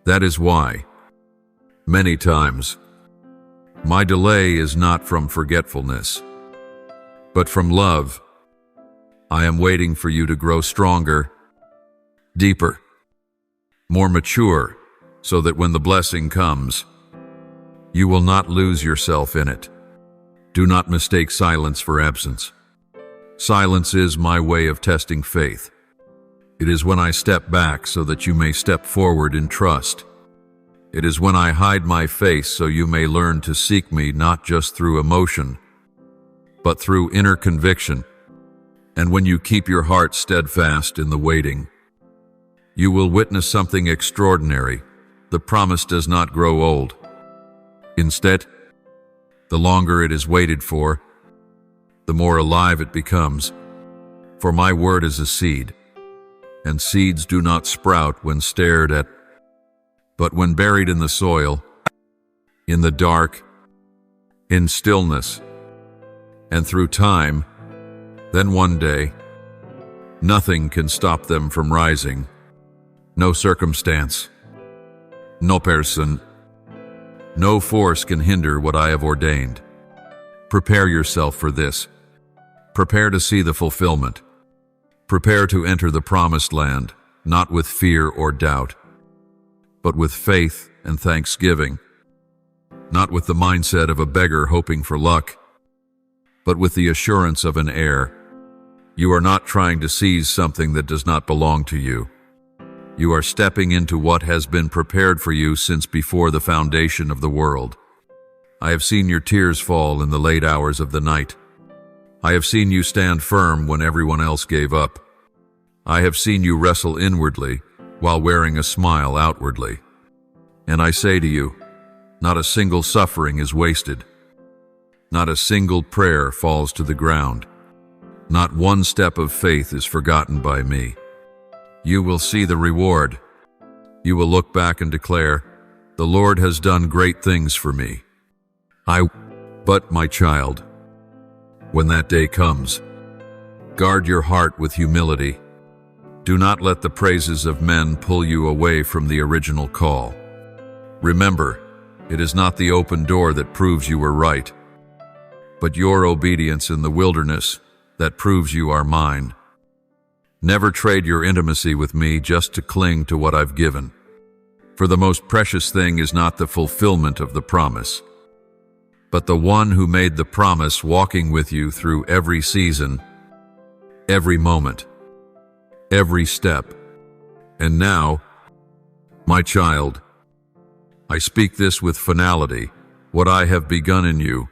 [SPEAKER 1] That is why, many times, my delay is not from forgetfulness, but from love. I am waiting for you to grow stronger, deeper, more mature, so that when the blessing comes, you will not lose yourself in it. Do not mistake silence for absence. Silence is my way of testing faith. It is when I step back so that you may step forward in trust. It is when I hide my face so you may learn to seek me not just through emotion, but through inner conviction. And when you keep your heart steadfast in the waiting, you will witness something extraordinary. The promise does not grow old. Instead, the longer it is waited for, the more alive it becomes. For my word is a seed, and seeds do not sprout when stared at, but when buried in the soil, in the dark, in stillness, and through time. Then one day, nothing can stop them from rising. No circumstance, no person, no force can hinder what I have ordained. Prepare yourself for this. Prepare to see the fulfillment. Prepare to enter the promised land, not with fear or doubt, but with faith and thanksgiving, not with the mindset of a beggar hoping for luck, but with the assurance of an heir. You are not trying to seize something that does not belong to you. You are stepping into what has been prepared for you since before the foundation of the world. I have seen your tears fall in the late hours of the night. I have seen you stand firm when everyone else gave up. I have seen you wrestle inwardly while wearing a smile outwardly. And I say to you, not a single suffering is wasted. Not a single prayer falls to the ground. Not one step of faith is forgotten by me. You will see the reward. You will look back and declare, "The Lord has done great things for me." But my child, when that day comes, guard your heart with humility. Do not let the praises of men pull you away from the original call. Remember, it is not the open door that proves you were right, but your obedience in the wilderness that proves you are mine. Never trade your intimacy with me just to cling to what I've given. For the most precious thing is not the fulfillment of the promise, but the one who made the promise walking with you through every season, every moment, every step. And now, my child, I speak this with finality. What I have begun in you,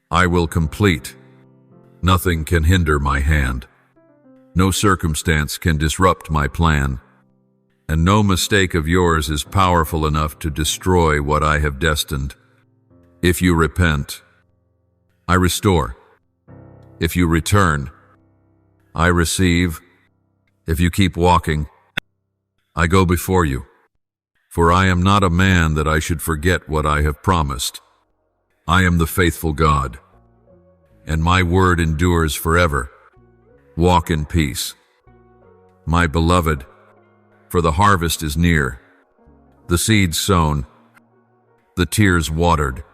[SPEAKER 1] I will complete. Nothing can hinder my hand. No circumstance can disrupt my plan. And no mistake of yours is powerful enough to destroy what I have destined. If you repent, I restore. If you return, I receive. If you keep walking, I go before you. For I am not a man that I should forget what I have promised. I am the faithful God, and my word endures forever. Walk in peace, my beloved, for the harvest is near, the seeds sown, the tears watered,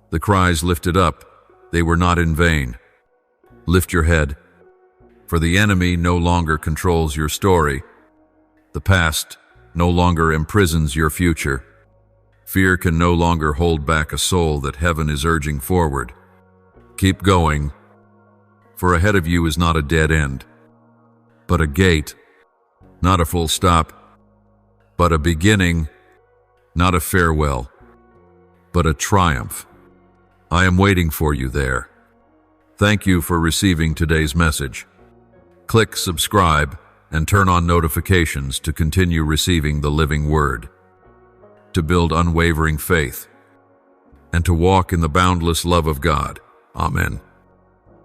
[SPEAKER 1] the cries lifted up. They were not in vain. Lift your head, for the enemy no longer controls your story. The past no longer imprisons your future. Fear can no longer hold back a soul that heaven is urging forward. Keep going, for ahead of you is not a dead end, but a gate, not a full stop, but a beginning, not a farewell, but a triumph. I am waiting for you there. Thank you for receiving today's message. Click subscribe and turn on notifications to continue receiving the living word, to build unwavering faith, and to walk in the boundless love of God. Amen.